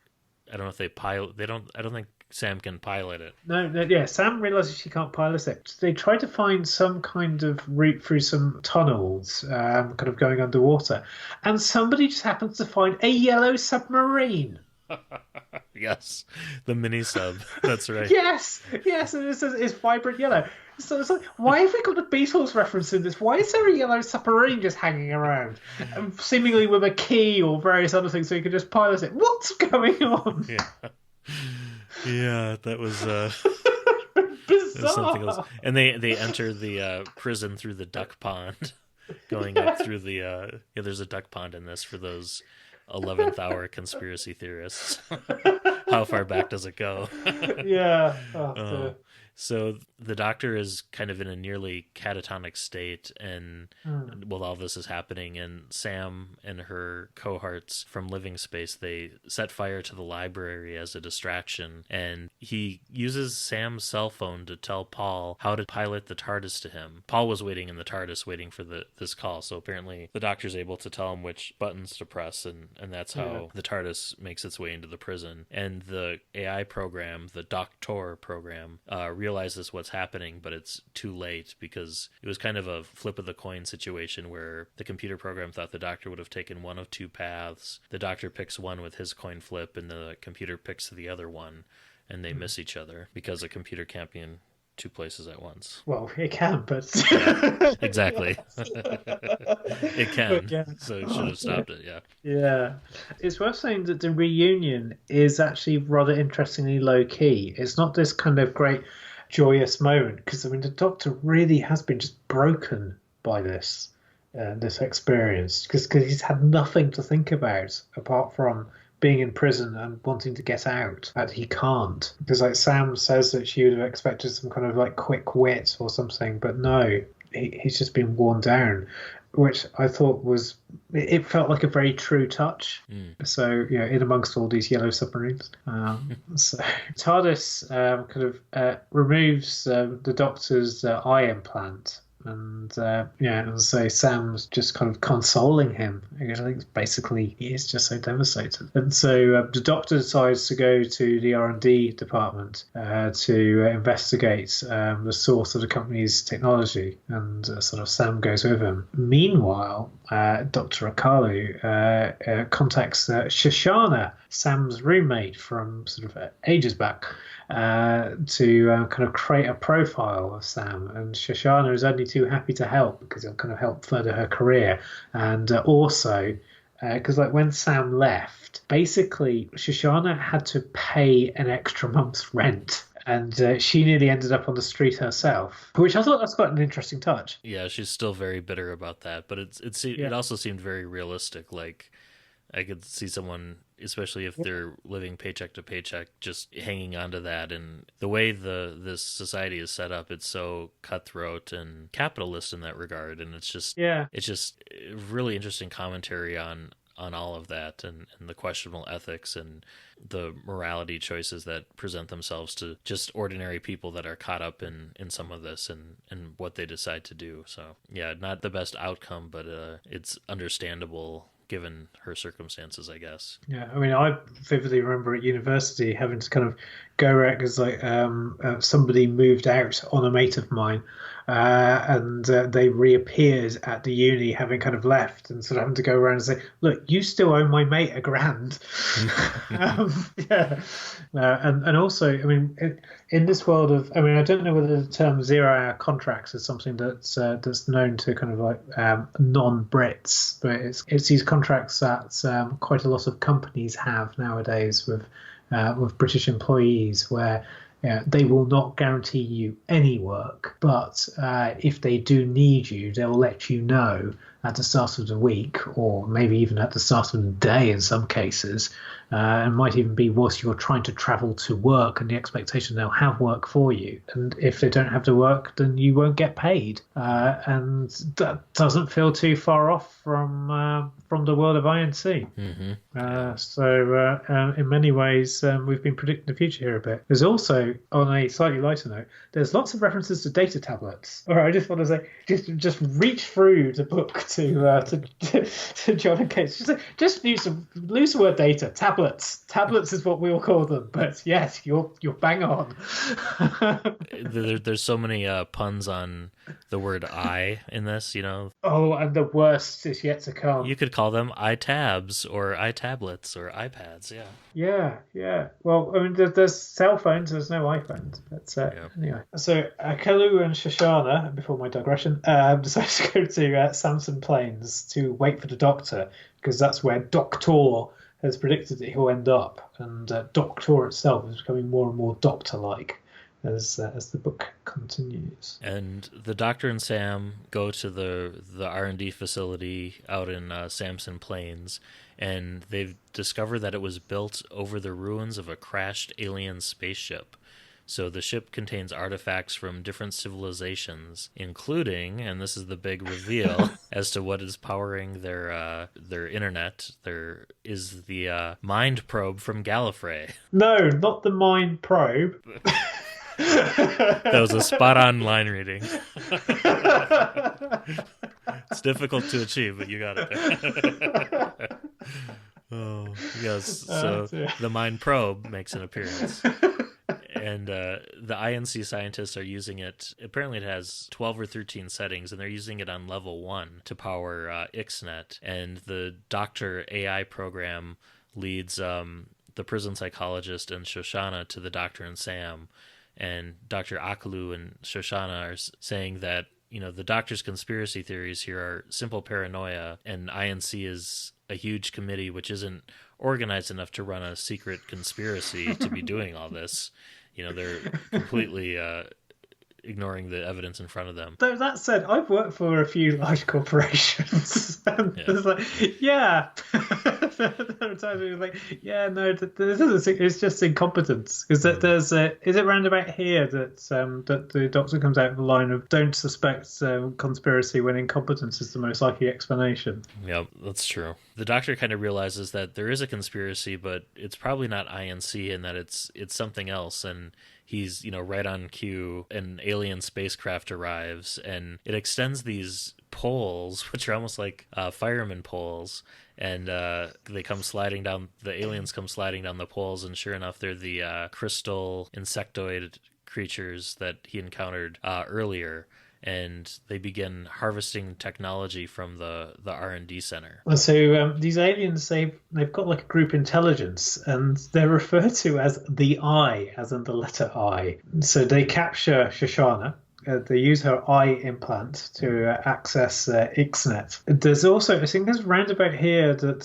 don't know if they pilot. I don't think Sam can pilot it. No, yeah, Sam realizes she can't pilot it. They try to find some kind of route through some tunnels, kind of going underwater, and somebody just happens to find a yellow submarine. Yes, the mini sub. That's right. Yes, and it's vibrant yellow. So it's like, why have we got the Beatles reference in this? Why is there a yellow submarine just hanging around, seemingly with a key or various other things, so you can just pilot it? What's going on? Yeah, that was bizarre. something else. And they enter the prison through the duck pond, going up through the. There's a duck pond in this for those 11th hour conspiracy theorists. How far back does it go? Yeah. So the Doctor is kind of in a nearly catatonic state, and while all this is happening, and Sam and her cohorts from Living Space, they set fire to the library as a distraction, and he uses Sam's cell phone to tell Paul how to pilot the TARDIS to him. Paul was waiting in the TARDIS waiting for this call, so apparently the Doctor's able to tell him which buttons to press, and that's how the TARDIS makes its way into the prison. And the AI program, the Doctor program, realizes what's happening, but it's too late, because it was kind of a flip of the coin situation where the computer program thought the Doctor would have taken one of two paths. The Doctor picks one with his coin flip, and the computer picks the other one, and they miss each other, because a computer can't be in two places at once. Well, it can, but yeah, exactly. It can. So it should have stopped it. Yeah. It's worth saying that the reunion is actually rather interestingly low key. It's not this kind of great joyous moment, because the Doctor really has been just broken by this experience, because he's had nothing to think about apart from being in prison and wanting to get out, that he can't. Because like Sam says that she would have expected some kind of like quick wit or something, but no, he's just been worn down, which I thought it felt like a very true touch. So, in amongst all these yellow submarines. So TARDIS kind of removes the Doctor's eye implant. And so Sam's just kind of consoling him, because I think basically he is just so devastated. And so the Doctor decides to go to the R&D department to investigate the source of the company's technology, and sort of Sam goes with him. Meanwhile, Dr. Akalu contacts Shoshana, Sam's roommate from sort of ages back, to kind of create a profile of Sam, and Shoshana is only too happy to help, because it'll kind of help further her career. And also because like when Sam left, basically Shoshana had to pay an extra month's rent, and she nearly ended up on the street herself, which I thought that's quite an interesting touch. Yeah, she's still very bitter about that, but it also seemed very realistic. Like, I could see someone, especially if they're living paycheck to paycheck, just hanging on to that. And the way this society is set up, it's so cutthroat and capitalist in that regard. And it's just really interesting commentary on all of that, and the questionable ethics and the morality choices that present themselves to just ordinary people that are caught up in some of this and what they decide to do. So yeah, not the best outcome, but it's understandable given her circumstances, I guess. Yeah, I mean, I vividly remember at university having to kind of go around because somebody moved out on a mate of mine, and they reappeared at the uni having kind of left, and sort of having to go around and say, look, you still owe my mate $1,000. And also, I mean, in this world of, I mean, I don't know whether the term 0-hour contracts is something that's known to kind of like non-Brits, but it's these contracts that quite a lot of companies have nowadays with British employees, where they will not guarantee you any work, but if they do need you, they'll let you know at the start of the week, or maybe even at the start of the day in some cases, and might even be whilst you're trying to travel to work, and the expectation they'll have work for you. And if they don't have the work, then you won't get paid. And that doesn't feel too far off from the world of INC. Mm-hmm. So in many ways, we've been predicting the future here a bit. There's also, on a slightly lighter note, there's lots of references to data tablets. All right, I just want to say, just reach through the book to John and Kate. Just use the word data, tablets. tablets. Tablets is what we will call them. But yes, you're bang on. There's so many puns on the word "I" in this. Oh, and the worst is yet to come. You could call them iTabs or iTablets or iPads. Yeah. Yeah. Well, I mean, there's cell phones. There's no iPhones. But anyway, so Kalu and Shoshana, before my digression, decided to go to Samson Plains to wait for the Doctor, because that's where Doctor has predicted that he'll end up, and Doctor itself is becoming more and more Doctor-like as the book continues. And the Doctor and Sam go to the R&D facility out in Samson Plains, and they've discovered that it was built over the ruins of a crashed alien spaceship. So the ship contains artifacts from different civilizations, including, and this is the big reveal, as to what is powering their internet. There is the Mind Probe from Gallifrey. No, not the Mind Probe. That was a spot-on line reading. It's difficult to achieve, but you got it. Oh, yes. So the Mind Probe makes an appearance. And the INC scientists are using it. Apparently it has 12 or 13 settings, and they're using it on level 1 to power IXNet. And the Doctor AI program leads the prison psychologist and Shoshana to the Doctor and Sam. And Dr. Akalu and Shoshana are saying that, the Doctor's conspiracy theories here are simple paranoia, and INC is a huge committee which isn't organized enough to run a secret conspiracy to be doing all this. They're completely ignoring the evidence in front of them. Though that said, I've worked for a few large corporations. And it's like, there are times where you're like, no, this isn't. It's just incompetence. Because is it round about here that the Doctor comes out of the line of don't suspect conspiracy when incompetence is the most likely explanation? Yep, that's true. The Doctor kind of realizes that there is a conspiracy, but it's probably not INC, and that it's something else. And he's, right on cue. An alien spacecraft arrives, and it extends these poles, which are almost like fireman poles, and they come sliding down. The aliens come sliding down the poles, and sure enough, they're the crystal insectoid creatures that he encountered earlier. And they begin harvesting technology from the R&D center. So these aliens, they've got like a group intelligence, and they're referred to as the I, as in the letter I. So they capture Shoshana. They use her eye implant to access IXNet. There's also, I think there's roundabout here that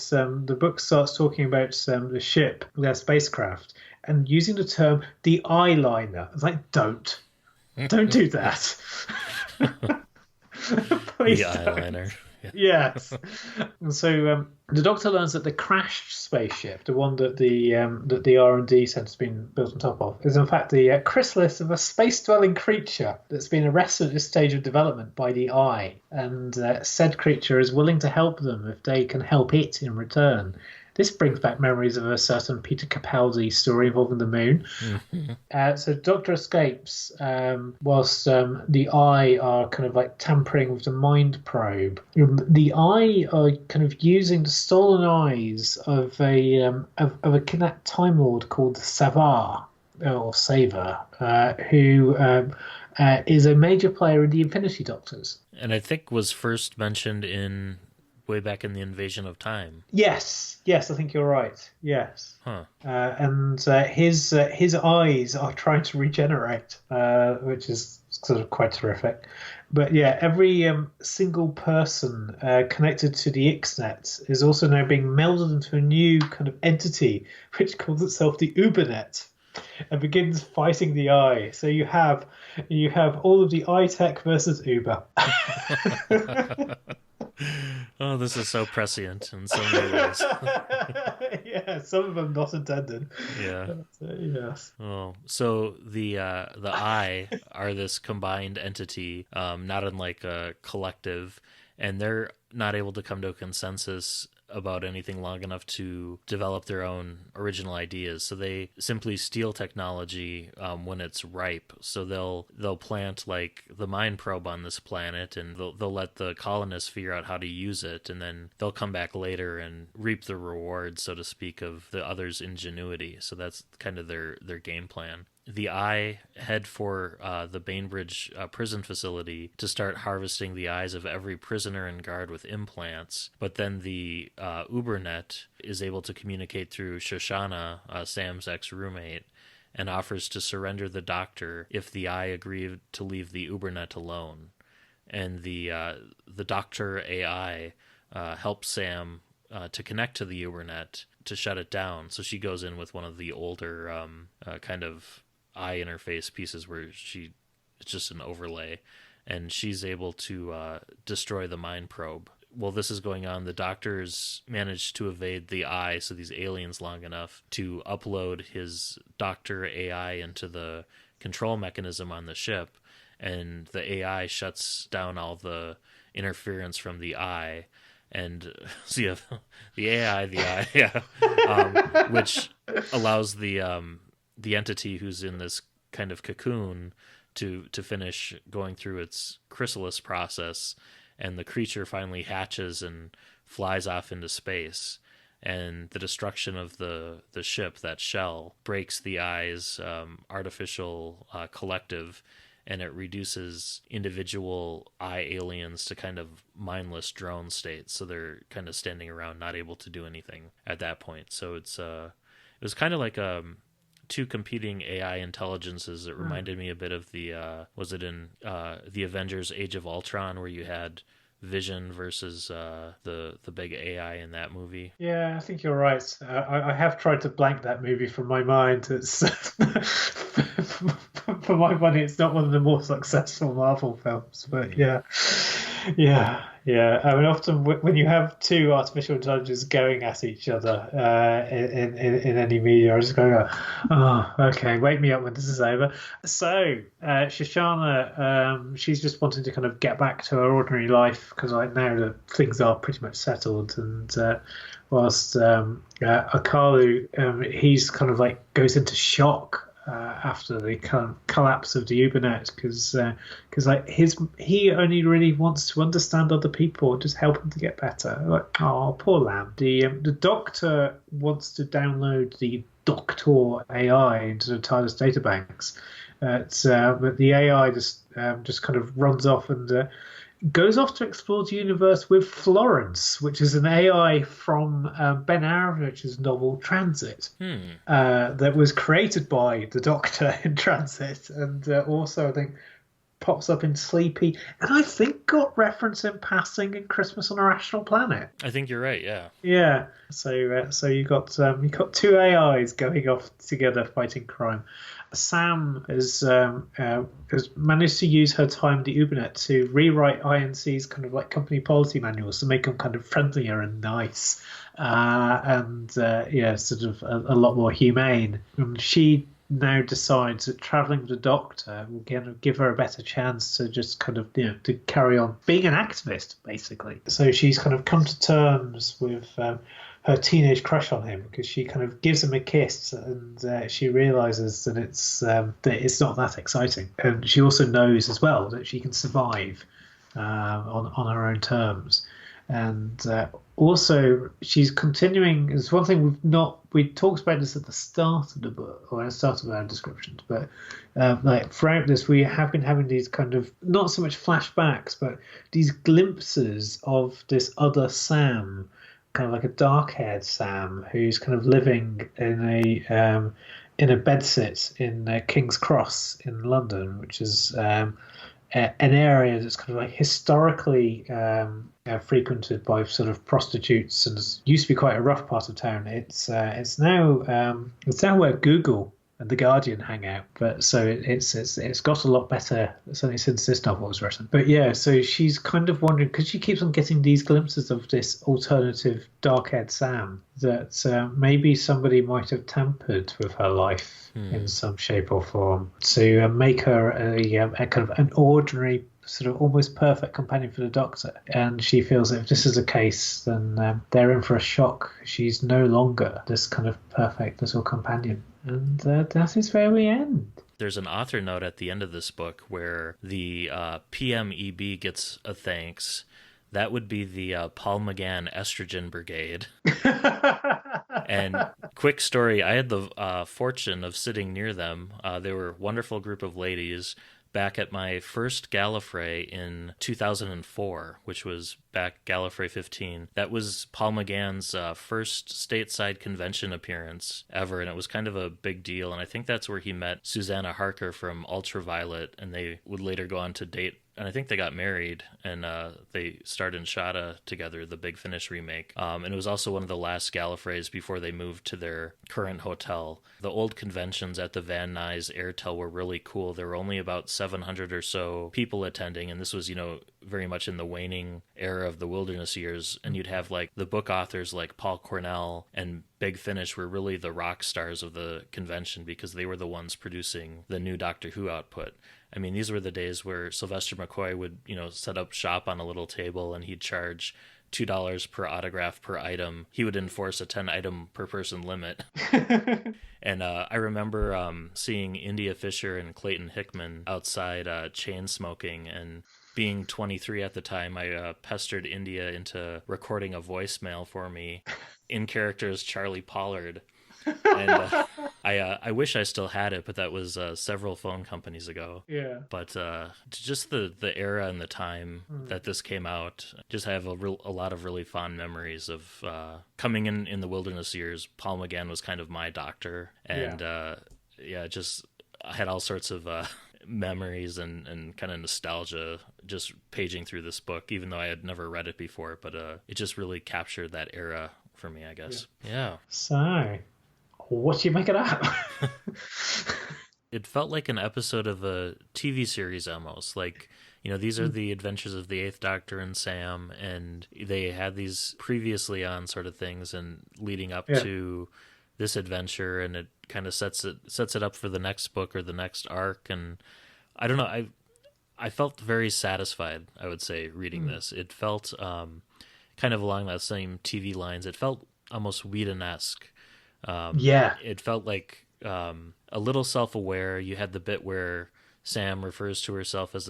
the book starts talking about the ship, their spacecraft, and using the term the eyeliner. It's like, don't do that. Please, the eyeliner. Yes. And so the Doctor learns that the crashed spaceship, the one that the R&D center's been built on top of, is in fact the chrysalis of a space-dwelling creature that's been arrested at this stage of development by the Eye, and said creature is willing to help them if they can help it in return. This brings back memories of a certain Peter Capaldi story involving the moon. Mm-hmm. So Doctor escapes whilst the Eye are kind of like tampering with the Mind Probe. The Eye are kind of using the stolen eyes of a kidnapped Time Lord called Savar, or Saver, who is a major player in the Infinity Doctors. And I think was first mentioned way back in the Invasion of Time. Yes, I think you're right. Yes. Huh. And his eyes are trying to regenerate, which is sort of quite terrific. But yeah, every single person connected to the IXNet is also now being melded into a new kind of entity, which calls itself the Ubernet, and begins fighting the Eye. So you have all of the iTech versus Uber. Oh, this is so prescient in so many ways. Yeah, some of them not intended. Yeah. Yes. Oh, so the I are this combined entity, not unlike a collective, and they're not able to come to a consensus about anything long enough to develop their own original ideas. So they simply steal technology when it's ripe. So they'll plant like the mind probe on this planet, and they'll let the colonists figure out how to use it, and then they'll come back later and reap the reward, so to speak, of the others' ingenuity. So that's kind of their game plan. The eye head for the Bainbridge prison facility to start harvesting the eyes of every prisoner and guard with implants. But then the Ubernet is able to communicate through Shoshana, Sam's ex-roommate, and offers to surrender the doctor if the eye agreed to leave the Ubernet alone. And the doctor AI helps Sam to connect to the Ubernet to shut it down. So she goes in with one of the older kind of eye interface pieces where it's just an overlay, and she's able to destroy the mind probe. While this is going on, the doctors manage to evade the eye, so these aliens, long enough to upload his doctor AI into the control mechanism on the ship, and the AI shuts down all the interference from the eye. And so you have the AI, the eye, yeah, which allows the entity who's in this kind of cocoon to finish going through its chrysalis process, and the creature finally hatches and flies off into space. And the destruction of the ship, that shell, breaks the eye's artificial collective, and it reduces individual eye aliens to kind of mindless drone states. So they're kind of standing around, not able to do anything at that point. So it was kind of like two competing AI intelligences. It reminded me a bit of the was it in the Avengers Age of Ultron, where you had Vision versus the big AI in that movie. Yeah, I think you're right. I have tried to blank that movie from my mind. It's for my money, it's not one of the more successful Marvel films, but yeah. I mean, often when you have two artificial intelligences going at each other in any media, I just go, oh, okay, wake me up when this is over. So Shoshana, she's just wanting to kind of get back to her ordinary life, because right now the things are pretty much settled. And whilst Akalu, he's kind of like goes into shock after the collapse of the Ubernet, because like he only really wants to understand other people, just help them to get better. Like, oh, poor lamb. The doctor wants to download the Doctor AI into the TARDIS databanks, but the AI just kind of runs off and goes off to explore the universe with Florence, which is an AI from Ben Aronowicz's novel Transit, that was created by the Doctor in Transit, and also I think pops up in Sleepy, and I think got reference in passing in Christmas on a Rational Planet. I think you're right. Yeah. Yeah. So you got two AIs going off together fighting crime. Sam has managed to use her time at the Ubernet to rewrite INC's kind of like company policy manuals to make them kind of friendlier and nice, and sort of a lot more humane. And she now decides that traveling with the Doctor will kind of give her a better chance to just kind of to carry on being an activist, basically. So she's kind of come to terms with her teenage crush on him, because she kind of gives him a kiss, and she realizes that it's not that exciting. And she also knows as well that she can survive on her own terms. And also she's continuing. There's one thing we talked about this at the start of the book, or at the start of our descriptions, but like throughout this we have been having these kind of, not so much flashbacks, but these glimpses of this other Sam, kind of like a dark-haired Sam, who's kind of living in a bedsit in King's Cross in London, which is an area that's kind of like historically frequented by sort of prostitutes, and used to be quite a rough part of town. It's now where Google and The Guardian hang out, but so it's got a lot better, certainly since this novel was written. But yeah, so she's kind of wondering, because she keeps on getting these glimpses of this alternative dark-haired Sam, that maybe somebody might have tampered with her life in some shape or form to make her a kind of an ordinary sort of almost perfect companion for the Doctor. And she feels that if this is the case, then they're in for a shock. She's no longer this kind of perfect little companion. And that is where we end. There's an author note at the end of this book where the PMEB gets a thanks. That would be the Paul McGann Estrogen Brigade. And quick story, I had the fortune of sitting near them. They were a wonderful group of ladies back at my first Gallifrey in 2004, which was back Gallifrey 15. That was Paul McGann's first stateside convention appearance ever, and it was kind of a big deal. And I think that's where he met Susanna Harker from Ultraviolet, and they would later go on to date. And I think they got married, and they starred in Shada together, the Big Finish remake. And it was also one of the last Gallifreys before they moved to their current hotel. The old conventions at the Van Nuys Airtel were really cool. There were only about 700 or so people attending, and this was, very much in the waning era of the wilderness years. And you'd have, like, the book authors like Paul Cornell and Big Finish were really the rock stars of the convention because they were the ones producing the new Doctor Who output. I mean, these were the days where Sylvester McCoy would, set up shop on a little table and he'd charge $2 per autograph per item. He would enforce a 10-item per person limit. And I remember seeing India Fisher and Clayton Hickman outside chain smoking, and being 23 at the time, I pestered India into recording a voicemail for me in character as Charlie Pollard. And I wish I still had it, but that was several phone companies ago. Yeah. But just the era and the time that this came out, just have a lot of really fond memories of coming in the wilderness years. Paul McGann was kind of my doctor, and just I had all sorts of memories and kind of nostalgia just paging through this book, even though I had never read it before. But it just really captured that era for me, I guess. Yeah. So, what do you make of that? It felt like an episode of a TV series almost. Like, these are the adventures of the Eighth Doctor and Sam, and they had these previously on sort of things and leading up to this adventure, and it kind of sets it up for the next book or the next arc. And I don't know, I felt very satisfied, I would say, reading this. It felt kind of along that same TV lines. It felt almost Whedon-esque. It felt like a little self-aware. You had the bit where Sam refers to herself as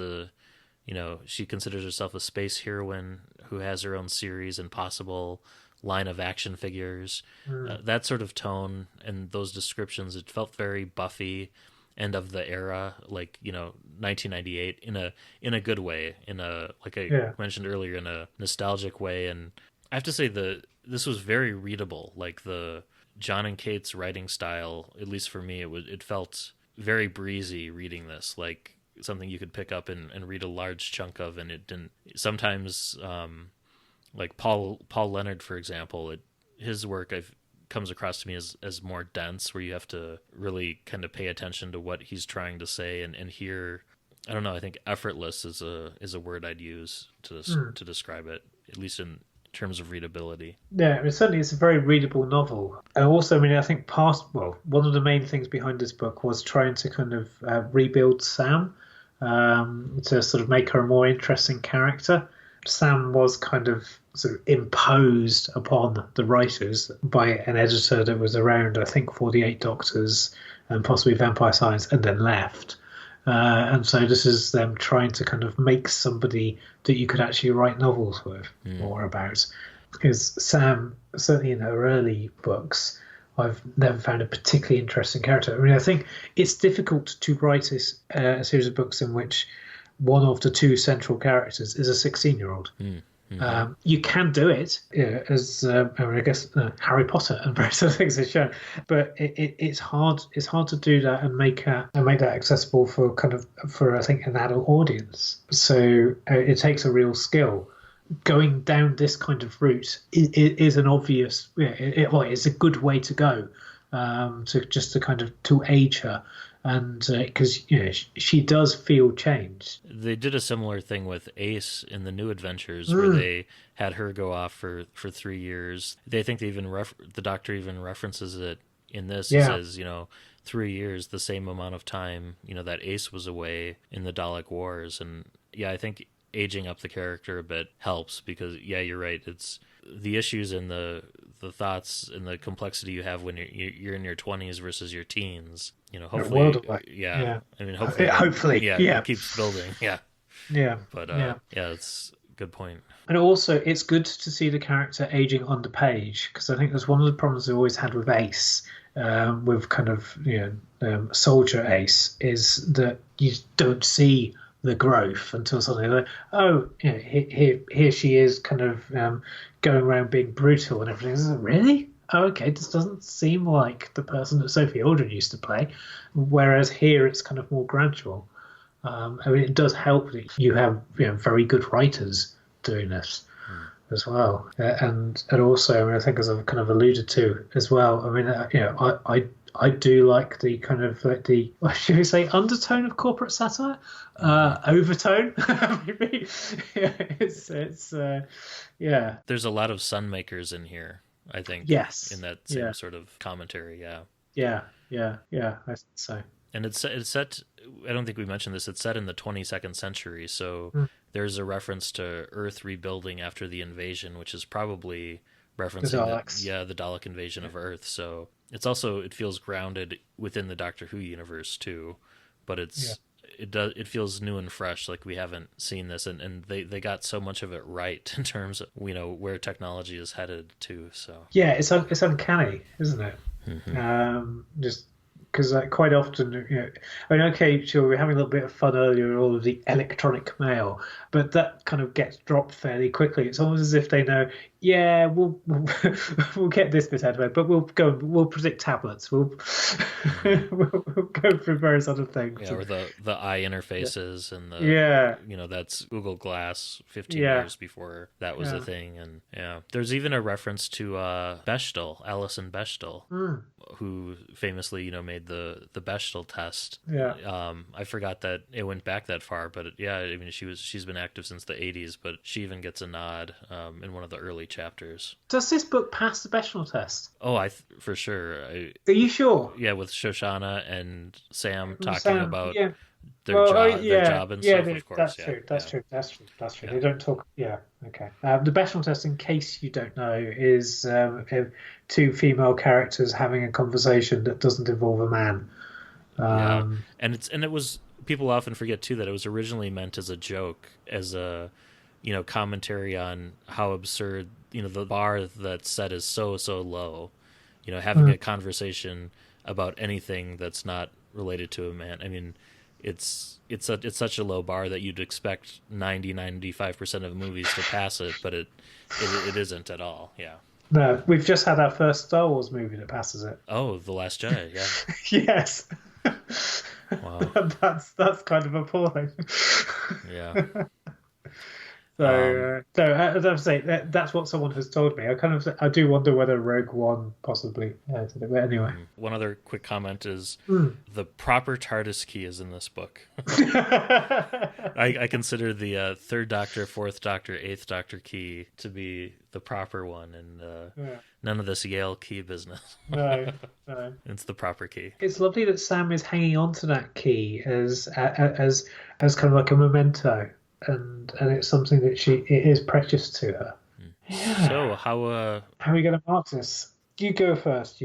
she considers herself a space heroine who has her own series and possible line of action figures. That sort of tone and those descriptions, it felt very Buffy and of the era, like 1998 in a good way, like I mentioned earlier, in a nostalgic way. And I have to say this was very readable. Like the John and Kate's writing style, at least for me, it felt very breezy reading this, like something you could pick up and read a large chunk of. And it didn't sometimes like Paul Leonard, for example, his work comes across to me as more dense, where you have to really kind of pay attention to what he's trying to say. And here, I don't know, I think effortless is a word I'd use to describe it, at least in terms of readability. Yeah, certainly it's a very readable novel. And also, I think one of the main things behind this book was trying to kind of rebuild Sam, to sort of make her a more interesting character. Sam was kind of sort of imposed upon the writers by an editor that was around, I think, for the Eight Doctors and possibly Vampire Science, and then left. And so this is them trying to kind of make somebody that you could actually write novels with more about. Because Sam, certainly in her early books, I've never found a particularly interesting character. I think it's difficult to write a series of books in which one of the two central characters is a 16-year-old. You can do it, as I guess Harry Potter and various other things have shown, but it's hard. It's hard to do that and make that accessible for I think an adult audience. So it takes a real skill. Going down this kind of route is an obvious. It's a good way to go, to age her. And because she does feel changed. They did a similar thing with Ace in the New Adventures, where they had her go off for 3 years. They think they even the Doctor even references it in this. He says 3 years, the same amount of time that Ace was away in the Dalek Wars, and yeah, I think aging up the character a bit helps because, yeah, you're right. It's the issues and the thoughts and the complexity you have when you're in your 20s versus your teens. You know, A world hopefully, away. yeah. I mean, Hopefully, yeah, yeah. it keeps building. Yeah, Yeah, but yeah. yeah, it's a good point. And also, it's good to see the character aging on the page because I think that's one of the problems I always had with Ace, with kind of soldier Ace, is that you don't see the growth until suddenly, like, oh, here she is, kind of going around being brutal and everything. Is it really? Oh, okay, this doesn't seem like the person that Sophie Aldrin used to play. Whereas here, it's kind of more gradual. I mean, it does help that you have very good writers doing this as well, and also, I mean, I think as I've kind of alluded to as well. I mean, I do like the kind of like the, what should we say, undertone of corporate satire, overtone. Maybe. It's yeah. There's a lot of Sunmakers in here, I think. Yes. In that same sort of commentary, yeah. Yeah. I think so. And it's set. I don't think we mentioned this. It's set in the 22nd century, so there's a reference to Earth rebuilding after the invasion, which is probably referencing the Dalek invasion of Earth. So it's also, it feels grounded within the Doctor Who universe too, but it feels new and fresh, like we haven't seen this, and they got so much of it right in terms of where technology is headed to. So yeah, it's uncanny, isn't it? Mm-hmm. Just because quite often, I mean, okay, sure, we're having a little bit of fun earlier with all of the electronic mail, but that kind of gets dropped fairly quickly. It's almost as if they know, yeah, we'll get this bit out of it, but we'll predict tablets, we'll go through various other things. Yeah, or the eye interfaces and the that's Google Glass 15 years before that was a thing, and there's even a reference to Bechdel, Alison Bechdel, who famously made the Bechdel test. I forgot that it went back that far, but I mean she's been active since the 80s, but she even gets a nod in one of the early chapters. Does this book pass the Bechdel test? Oh, for sure. Are you sure? Yeah, with Shoshana and Sam talking about their job and stuff. Of course, That's true. Yeah. They don't talk. Yeah, okay. The Bechdel test, in case you don't know, is two female characters having a conversation that doesn't involve a man. And it was, people often forget too that it was originally meant as a joke, as a commentary on how absurd the bar that's set is so low. Having a conversation about anything that's not related to a man. I mean, it's such a low bar that you'd expect 95% of movies to pass it, but it isn't at all. Yeah. No, we've just had our first Star Wars movie that passes it. Oh, The Last Jedi. Yeah. Yes. Wow. That's kind of appalling. Yeah. So as I say, that's what someone has told me. I do wonder whether Rogue One possibly did it. But anyway, one other quick comment is the proper TARDIS key is in this book. I consider the Third Doctor, Fourth Doctor, Eighth Doctor key to be the proper one, and none of this Yale key business. No. It's the proper key. It's lovely that Sam is hanging on to that key as kind of like a memento. And it's something that it is precious to her. Yeah. So how are we going to mark this? You go first.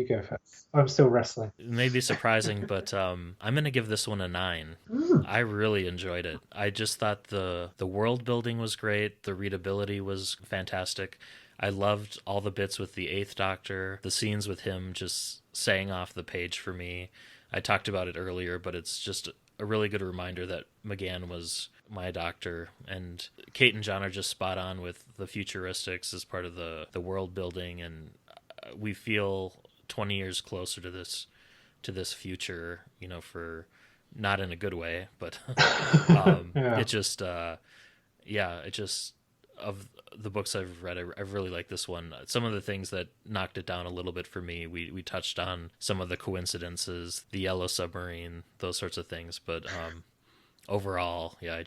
I'm still wrestling. It may be surprising, but I'm going to give this one a 9. I really enjoyed it. I just thought the world building was great. The readability was fantastic. I loved all the bits with the Eighth Doctor, the scenes with him just saying off the page for me. I talked about it earlier, but it's just a really good reminder that McGann was my doctor, and Kate and John are just spot on with the futuristics as part of the world building, and we feel 20 years closer to this future, for not in a good way, but it just of the books I've read, I really like this one. Some of the things that knocked it down a little bit for me, we touched on some of the coincidences, the yellow submarine, those sorts of things, but overall, I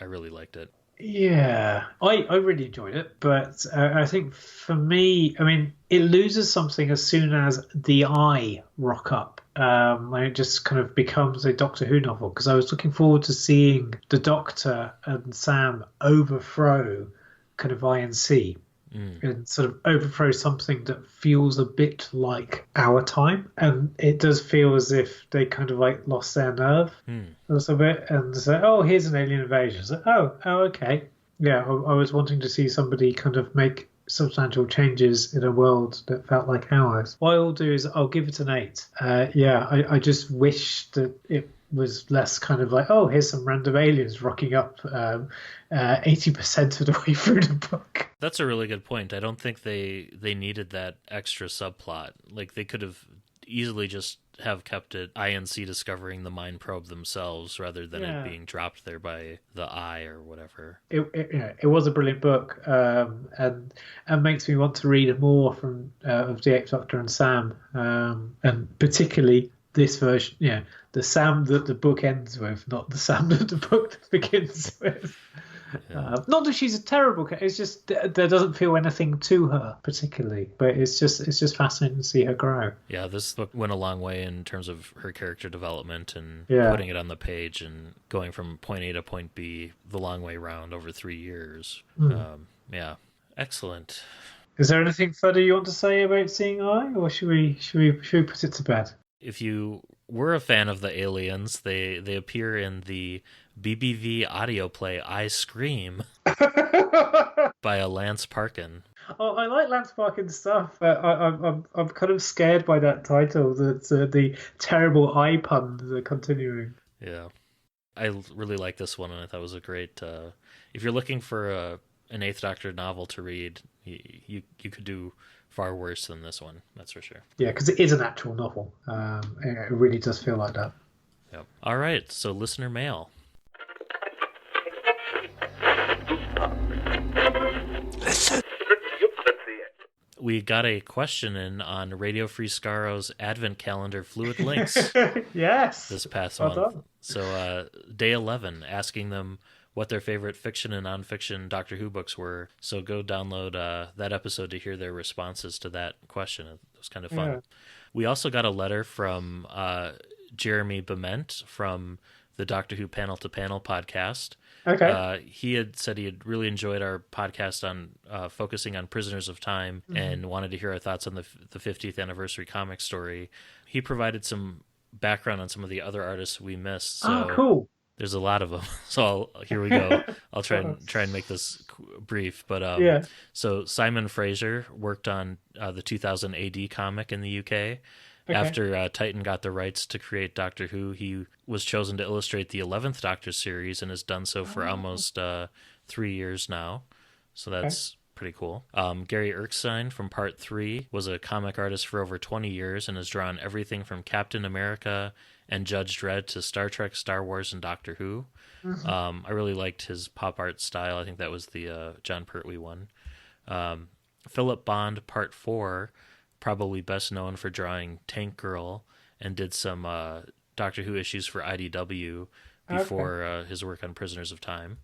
really liked it. Yeah, I really enjoyed it, but I think for me, I mean, it loses something as soon as the I rock up when it just kind of becomes a Doctor Who novel, because I was looking forward to seeing the Doctor and Sam overthrow kind of INC and sort of overthrow something that feels a bit like our time. And it does feel as if they kind of like lost their nerve a little bit and say, oh, here's an alien invasion. It's like, oh, okay. Yeah, I was wanting to see somebody kind of make substantial changes in a world that felt like ours. What I'll do is I'll give it an 8. I just wish that it was less kind of like, oh, here's some random aliens rocking up 80% of the way through the book. That's a really good point. I don't think they needed that extra subplot. Like, they could have easily just have kept it INC discovering the mind probe themselves rather than it being dropped there by the Eye or whatever. It was a brilliant book, and makes me want to read more from of the Eighth Doctor and Sam, and particularly this version. Yeah, the Sam that the book ends with, not the Sam that the book begins with. Yeah. Not that she's a terrible character. It's just there doesn't feel anything to her particularly, but it's just fascinating to see her grow. Yeah, this book went a long way in terms of her character development and putting it on the page and going from point A to point B the long way round over 3 years. Yeah, excellent. Is there anything further you want to say about Seeing Eye, or should we put it to bed? If you were a fan of the aliens, they appear in the BBV audio play I Scream by Lance Parkin. Oh, I like Lance Parkin's stuff. I'm kind of scared by that title, that the terrible eye puns are continuing. Yeah, I really like this one, and I thought it was a great. If you're looking for an Eighth Doctor novel to read, you could do far worse than this one. That's for sure. Yeah, because it is an actual novel. It really does feel like that. Yep. All right, so listener mail. We got a question in on Radio Free Scaro's Advent Calendar Fluid Links. Yes. This past month. Done. So day 11, asking them what their favorite fiction and nonfiction Doctor Who books were. So go download that episode to hear their responses to that question. It was kind of fun. Yeah. We also got a letter from Jeremy Bement from the Doctor Who Panel to Panel podcast. Okay. He had said he had really enjoyed our podcast on focusing on Prisoners of Time and wanted to hear our thoughts on the 50th anniversary comic story. He provided some background on some of the other artists we missed. So cool. There's a lot of them. So here we go. I'll try and make this brief. But So Simon Fraser worked on the 2000 AD comic in the UK. Okay. After Titan got the rights to create Doctor Who, he was chosen to illustrate the 11th Doctor series and has done so for almost 3 years now. So that's pretty cool. Gary Erskine from Part 3 was a comic artist for over 20 years and has drawn everything from Captain America and Judge Dredd to Star Trek, Star Wars, and Doctor Who. I really liked his pop art style. I think that was the John Pertwee one. Philip Bond, Part 4, probably best known for drawing Tank Girl, and did some Doctor Who issues for IDW before his work on Prisoners of Time.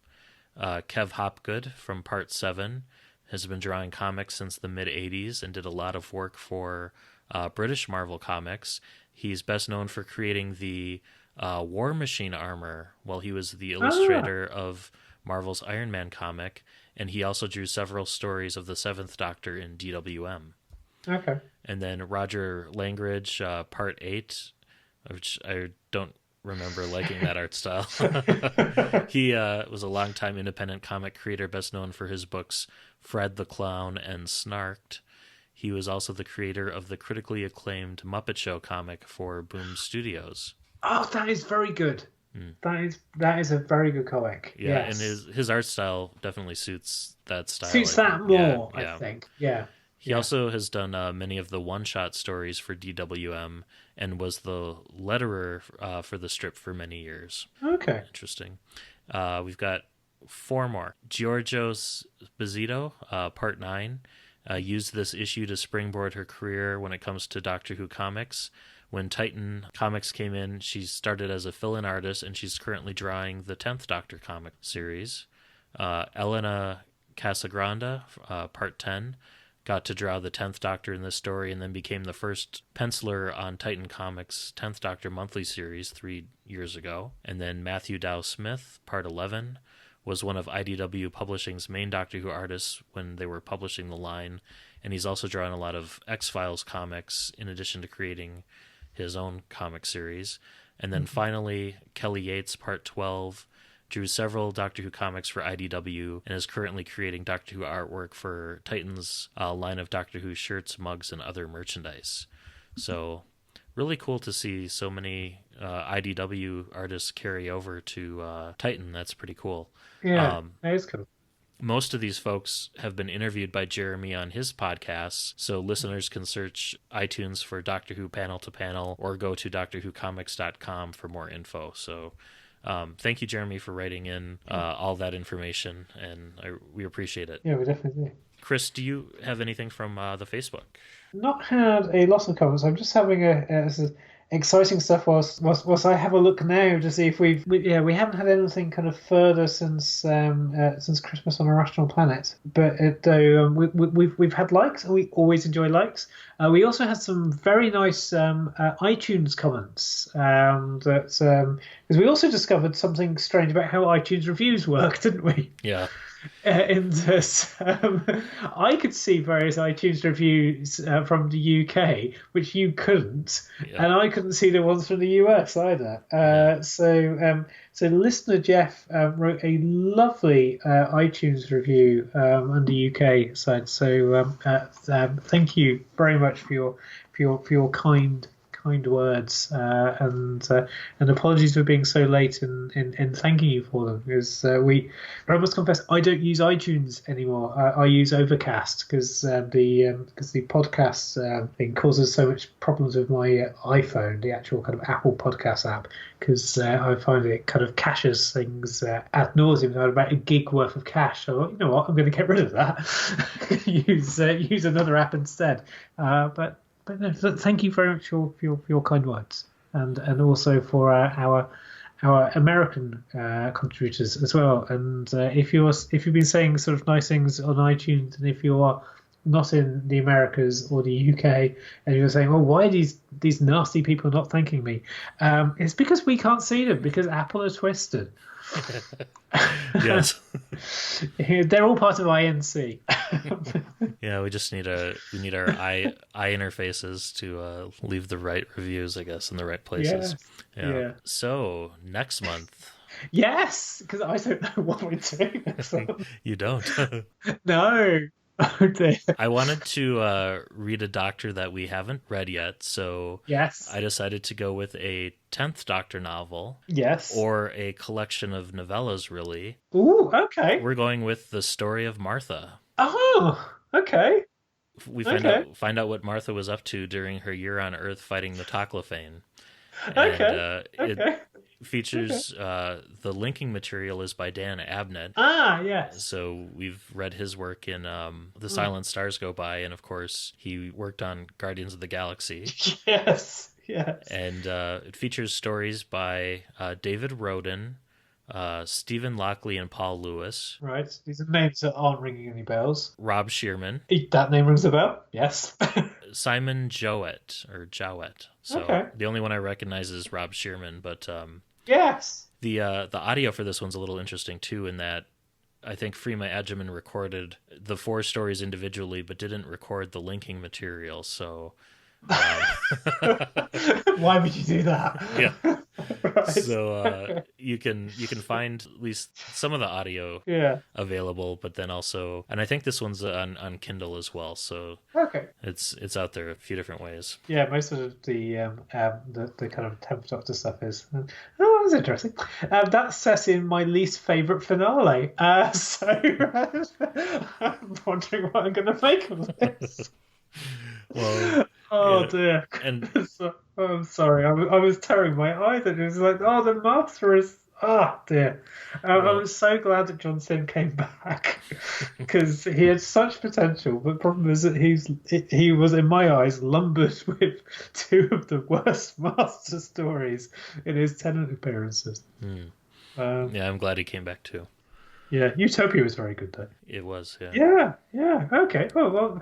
Kev Hopgood from Part 7 has been drawing comics since the mid-'80s and did a lot of work for British Marvel Comics. He's best known for creating the War Machine armor while he was the illustrator of Marvel's Iron Man comic, and he also drew several stories of the Seventh Doctor in DWM. Okay. And then Roger Langridge, Part 8, which I don't remember liking that art style. He was a longtime independent comic creator, best known for his books Fred the Clown and Snarked. He was also the creator of the critically acclaimed Muppet Show comic for Boom Studios. Oh, that is very good. That is a very good comic. Yeah, yes. And his art style definitely suits that style. Suits that more, I think. Yeah. He also has done many of the one-shot stories for DWM and was the letterer for the strip for many years. Okay. Interesting. We've got 4 more. Giorgio Sposito, Part 9, used this issue to springboard her career when it comes to Doctor Who comics. When Titan Comics came in, she started as a fill-in artist, and she's currently drawing the 10th Doctor comic series. Elena Casagrande, Part 10, got to draw the 10th Doctor in this story and then became the first penciler on Titan Comics' 10th Doctor monthly series 3 years ago. And then Matthew Dow Smith, Part 11, was one of IDW Publishing's main Doctor Who artists when they were publishing the line, and he's also drawn a lot of X-Files comics in addition to creating his own comic series. And then finally, Kelly Yates, Part 12, drew several Doctor Who comics for IDW and is currently creating Doctor Who artwork for Titan's line of Doctor Who shirts, mugs, and other merchandise. So really cool to see so many IDW artists carry over to Titan. That's pretty cool. Yeah, that is cool. Most of these folks have been interviewed by Jeremy on his podcasts, so listeners can search iTunes for Doctor Who Panel to Panel or go to DoctorWhoComics.com for more info. So thank you, Jeremy, for writing in all that information, and we appreciate it. Yeah, we definitely do. Chris, do you have anything from the Facebook? Not had a lot of comments. I'm just having exciting stuff whilst I have a look now to see if we haven't had anything kind of further since Christmas on a Rational Planet, but we've had likes, and we always enjoy likes. We also had some very nice iTunes comments because we also discovered something strange about how iTunes reviews work, didn't we? Yeah. In this, I could see various iTunes reviews from the UK, which you couldn't, and I couldn't see the ones from the US either. So listener Jeff wrote a lovely iTunes review on the UK side. So thank you very much for your kind words, and apologies for being so late in thanking you for them, because I must confess I don't use iTunes anymore. I use Overcast because the podcast thing causes so much problems with my iPhone, the actual kind of Apple Podcast app, because I find it kind of caches things ad nauseum, about a gig worth of cache. So you know what, I'm going to get rid of that. use another app instead. But no, thank you very much for your kind words, and also for our American contributors as well. And if you've been saying sort of nice things on iTunes, and if you are not in the Americas or the UK, and you're saying, "Well, why are these nasty people not thanking me?" It's because we can't see them, because Apple are twisted. Yes. They're all part of INC. Yeah, we just need our eye interfaces to leave the right reviews, I guess, in the right places. Yeah. So next month. Yes, because I don't know what we're doing next month. You don't. No. Oh dear. I wanted to read a Doctor that we haven't read yet, so yes, I decided to go with a 10th Doctor novel. Yes. Or a collection of novellas, really. Ooh, okay. We're going with The Story of Martha. Oh, okay. We find out what Martha was up to during her year on Earth fighting the Toclophane. And, it features the linking material is by Dan Abnett. Ah, yes. So we've read his work in The Silent Stars Go By, and of course he worked on Guardians of the Galaxy. Yes, yes. And it features stories by David Roden, Stephen Lockley, and Paul Lewis. Right. These are names that aren't ringing any bells. Rob Shearman. That name rings a bell. Yes. Simon Jowett. So the only one I recognize is Rob Shearman, but yes. The audio for this one's a little interesting too, in that I think Freema Agyeman recorded the 4 stories individually, but didn't record the linking material. So why would you do that? Yeah. Right. So you can find at least some of the audio available, but then also, and I think this one's on Kindle as well. So it's out there a few different ways. Yeah, most of the kind of 10th Doctor stuff is. Oh, that's interesting. That's set in my least favourite finale. So I'm wondering what I'm going to make of this. Well. Oh dear! And I'm sorry. I was tearing my eyes, and it was like, oh, the master is. Oh dear! I was so glad that John Sim came back, because he had such potential. But the problem is that he was, in my eyes, lumbered with 2 of the worst master stories in his Tennant appearances. Yeah, I'm glad he came back too. Yeah, Utopia was very good though. It was, yeah. Yeah, yeah, okay. Well,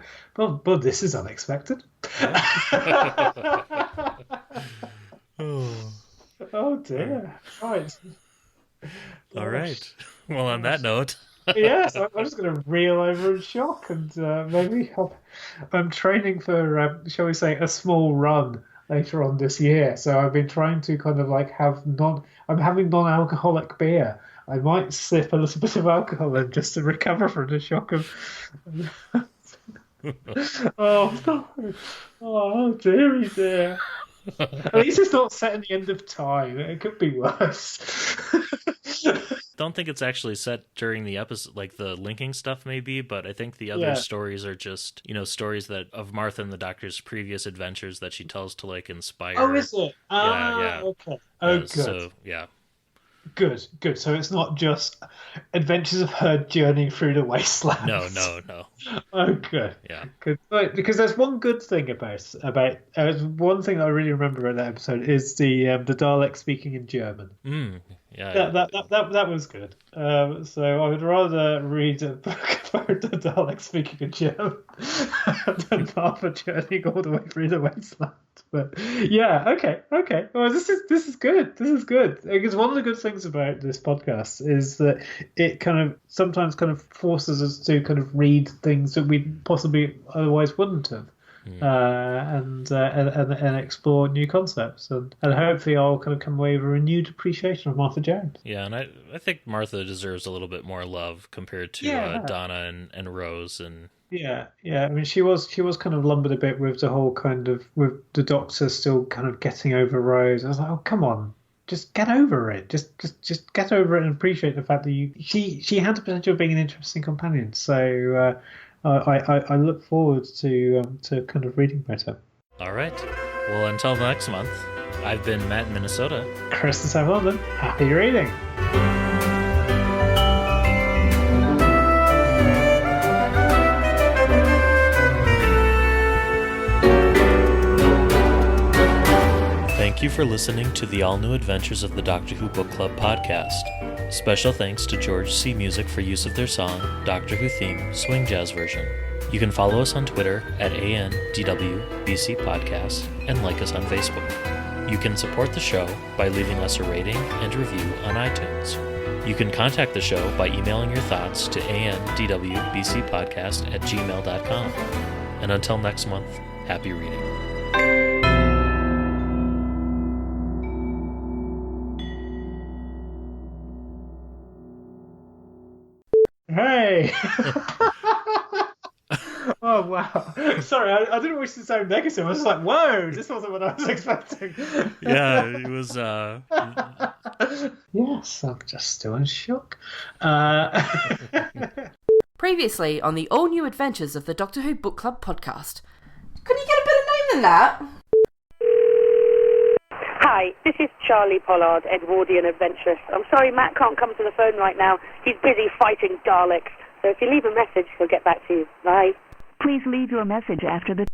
this is unexpected. Oh. Oh dear. Right. All Gosh. right. Well, on that Gosh. note, Yes, I'm just going to reel over in shock, and maybe I'm training for, shall we say, a small run later on this year. So I've been trying to kind of like I'm having non-alcoholic beer. I might sip a little bit of alcohol in just to recover from the shock of. Oh no! Oh dearie dear. At least it's not set in the end of time. It could be worse. don't think it's actually set during the episode, like the linking stuff maybe, but I think the other Yeah. stories are just, stories that of Martha and the Doctor's previous adventures that she tells to like inspire. Oh, is it? Yeah. Okay. Oh, good. So, yeah. Good. So it's not just adventures of her journeying through the wasteland. No. Oh, good. Yeah. Good. Right, because there's one good thing about one thing that I really remember about that episode is the Dalek speaking in German. Yeah. That was good. So I would rather read a book about the Dalek speaking in German than Martha journeying all the way through the wasteland. But yeah, okay. Well, this is good. This is good because one of the good things about this podcast is that it kind of sometimes kind of forces us to kind of read things that we possibly otherwise wouldn't have. And explore new concepts, and hopefully I'll kind of come away with a renewed appreciation of Martha Jones. Yeah, and I think Martha deserves a little bit more love compared to Donna and Rose and. Yeah. I mean, she was kind of lumbered a bit with the whole kind of with the Doctor still kind of getting over Rose. I was like, oh come on, just get over it. Just get over it and appreciate the fact that she had the potential of being an interesting companion. So. I look forward to kind of reading about her. All right. Well, until next month, I've been Matt in Minnesota. Chris in South London. Happy reading. Thank you for listening to the all-new adventures of the Doctor Who Book Club podcast. Special thanks to George C. Music for use of their song, Doctor Who Theme, Swing Jazz Version. You can follow us on Twitter at ANDWBC Podcast and like us on Facebook. You can support the show by leaving us a rating and review on iTunes. You can contact the show by emailing your thoughts to andwbcpodcast@gmail.com. And until next month, happy reading. Hey! Oh, wow. Sorry, I didn't wish to sound negative. I was just like, whoa, this wasn't what I was expecting. Yeah, it was... Yes, I'm just still in shock. Previously on the all-new adventures of the Doctor Who Book Club podcast. Couldn't you get a better name than that? Hi, this is Charlie Pollard, Edwardian Adventurous. I'm sorry Matt can't come to the phone right now. He's busy fighting Daleks. So if you leave a message, he'll get back to you. Bye. Please leave your message after the